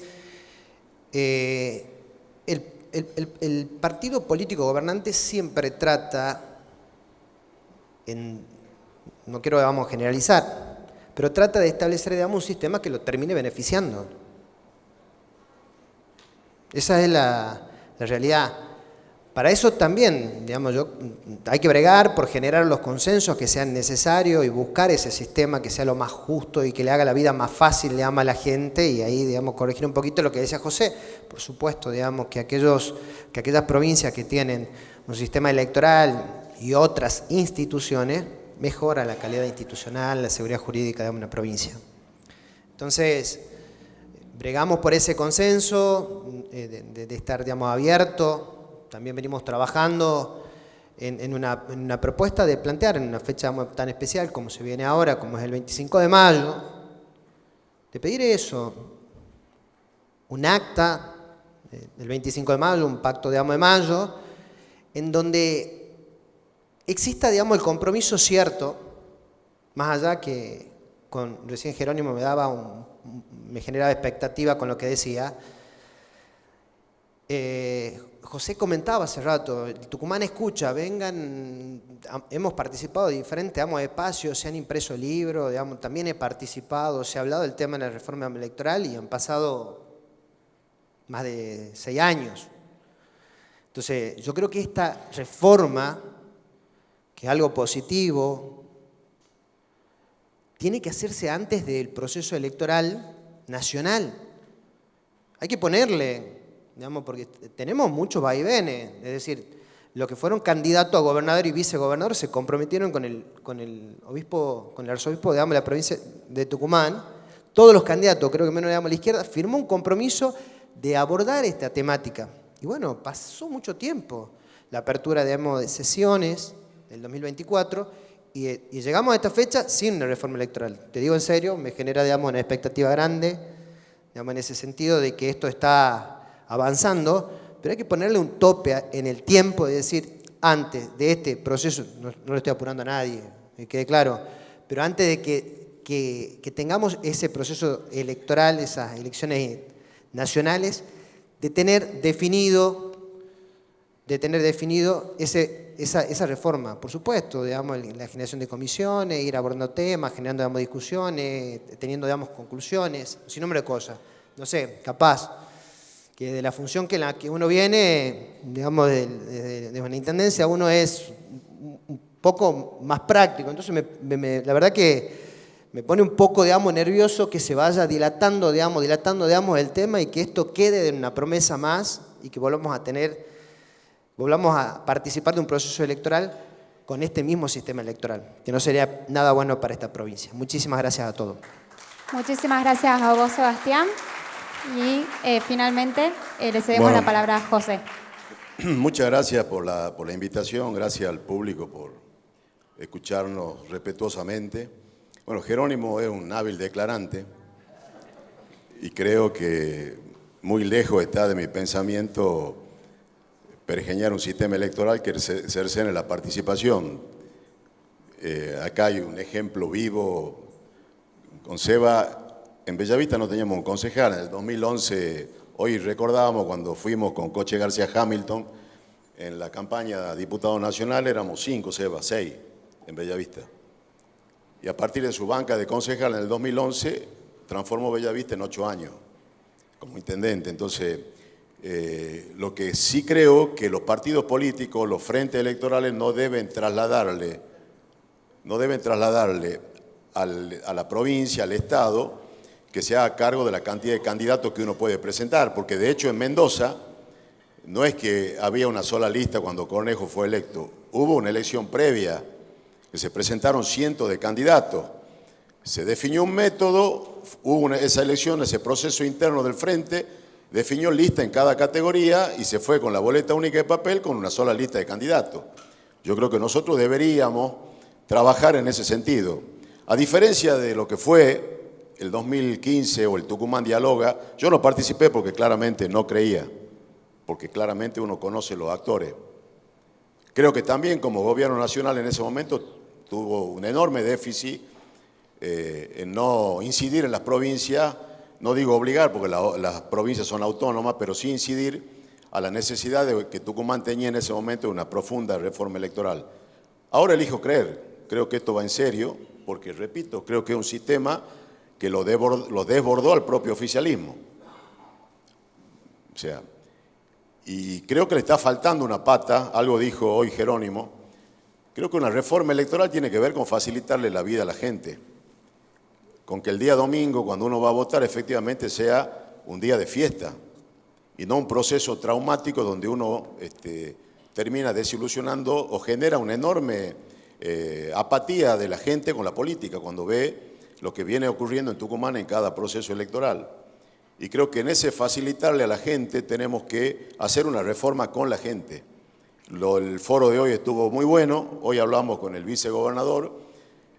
el partido político gobernante siempre trata, no quiero, digamos, generalizar, pero trata de establecer, digamos, un sistema que lo termine beneficiando. Esa es la realidad. Para eso también, digamos, hay que bregar por generar los consensos que sean necesarios y buscar ese sistema que sea lo más justo y que le haga la vida más fácil, digamos, a la gente, y ahí, digamos, corregir un poquito lo que decía José. Por supuesto, digamos, que aquellas provincias que tienen un sistema electoral y otras instituciones mejora la calidad institucional, la seguridad jurídica de una provincia. Entonces, bregamos por ese consenso de estar, digamos, abierto. También venimos trabajando en una propuesta de plantear en una fecha tan especial como se viene ahora, como es el 25 de mayo, de pedir eso, un acta del 25 de mayo, un pacto, digamos, de mayo, en donde exista, digamos, el compromiso cierto, más allá que recién Jerónimo me generaba expectativa con lo que decía. José comentaba hace rato, el Tucumán escucha, vengan, hemos participado de diferentes, digamos, espacios, se han impreso libros, digamos, también he participado, se ha hablado del tema de la reforma electoral y han pasado más de 6 años. Entonces, yo creo que esta reforma, que es algo positivo, tiene que hacerse antes del proceso electoral nacional. Hay que ponerle, digamos, porque tenemos muchos vaivenes, es decir, los que fueron candidatos a gobernador y vicegobernador se comprometieron con el arzobispo, digamos, de la provincia de Tucumán. Todos los candidatos, creo que menos, digamos, la izquierda, firmó un compromiso de abordar esta temática. Y bueno, pasó mucho tiempo. La apertura, digamos, de sesiones del 2024 y llegamos a esta fecha sin una reforma electoral. Te digo en serio, me genera, digamos, una expectativa grande, digamos, en ese sentido de que esto está avanzando, pero hay que ponerle un tope en el tiempo de decir, antes de este proceso, no le estoy apurando a nadie, que quede claro, pero antes de que tengamos ese proceso electoral, esas elecciones nacionales, de tener definido esa reforma. Por supuesto, digamos, la generación de comisiones, ir abordando temas, generando, digamos, discusiones, teniendo, digamos, conclusiones, sin número de cosas. No sé, capaz que de la función que la que uno viene, digamos, de una intendencia, uno es un poco más práctico. Entonces, la verdad que me pone un poco, digamos, nervioso que se vaya dilatando, digamos, el tema y que esto quede en una promesa más y que volvamos a participar de un proceso electoral con este mismo sistema electoral, que no sería nada bueno para esta provincia. Muchísimas gracias a todos.
Muchísimas gracias a vos, Sebastián. Y finalmente le cedemos la palabra a José.
Muchas gracias por la invitación, gracias al público por escucharnos respetuosamente. Bueno, Jerónimo es un hábil declarante y creo que muy lejos está de mi pensamiento pergeñar un sistema electoral que cercene la participación. Acá hay un ejemplo vivo. Con Seba, en Bellavista no teníamos un concejal. En el 2011, hoy recordábamos cuando fuimos con Coche García Hamilton, en la campaña de diputado nacional éramos 5, Seba, 6 en Bellavista. Y a partir de su banca de concejal en el 2011, transformó Bellavista en 8 años como intendente. Entonces, lo que sí creo que los partidos políticos, los frentes electorales no deben trasladarle a la provincia, al Estado, que se haga cargo de la cantidad de candidatos que uno puede presentar, porque de hecho en Mendoza no es que había una sola lista cuando Cornejo fue electo, hubo una elección previa, que se presentaron cientos de candidatos, se definió un método, hubo esa elección, ese proceso interno del frente, definió lista en cada categoría y se fue con la boleta única de papel con una sola lista de candidatos. Yo creo que nosotros deberíamos trabajar en ese sentido. A diferencia de lo que fue el 2015 o el Tucumán Dialoga, yo no participé porque claramente no creía, porque claramente uno conoce los actores. Creo que también como gobierno nacional en ese momento tuvo un enorme déficit en no incidir en las provincias, no digo obligar porque las provincias son autónomas, pero sí incidir a la necesidad de que Tucumán tenía en ese momento una profunda reforma electoral. Ahora elijo creer, creo que esto va en serio, porque repito, creo que es un sistema que lo desbordó al propio oficialismo. O sea, y creo que le está faltando una pata, algo dijo hoy Jerónimo, creo que una reforma electoral tiene que ver con facilitarle la vida a la gente, con que el día domingo, cuando uno va a votar, efectivamente sea un día de fiesta y no un proceso traumático donde uno termina desilusionando o genera una enorme apatía de la gente con la política cuando ve lo que viene ocurriendo en Tucumán en cada proceso electoral. Y creo que en ese facilitarle a la gente tenemos que hacer una reforma con la gente. El foro de hoy estuvo muy bueno, hoy hablamos con el vicegobernador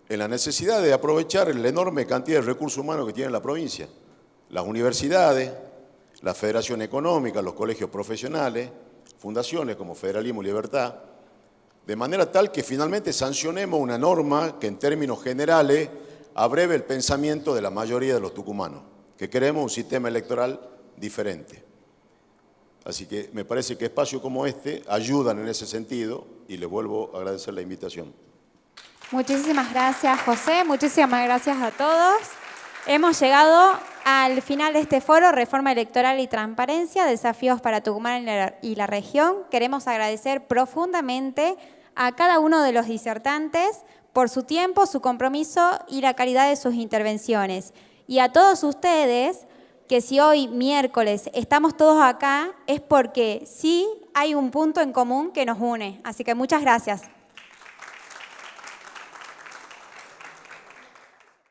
en la necesidad de aprovechar la enorme cantidad de recursos humanos que tiene la provincia. Las universidades, la Federación Económica, los colegios profesionales, fundaciones como Federalismo y Libertad, de manera tal que finalmente sancionemos una norma que en términos generales abreve el pensamiento de la mayoría de los tucumanos, que queremos un sistema electoral diferente. Así que me parece que espacios como este ayudan en ese sentido y les vuelvo a agradecer la invitación.
Muchísimas gracias, José. Muchísimas gracias a todos. Hemos llegado al final de este foro, Reforma Electoral y Transparencia, Desafíos para Tucumán y la región. Queremos agradecer profundamente a cada uno de los disertantes por su tiempo, su compromiso y la calidad de sus intervenciones. Y a todos ustedes, que si hoy, miércoles, estamos todos acá, es porque sí hay un punto en común que nos une. Así que muchas gracias.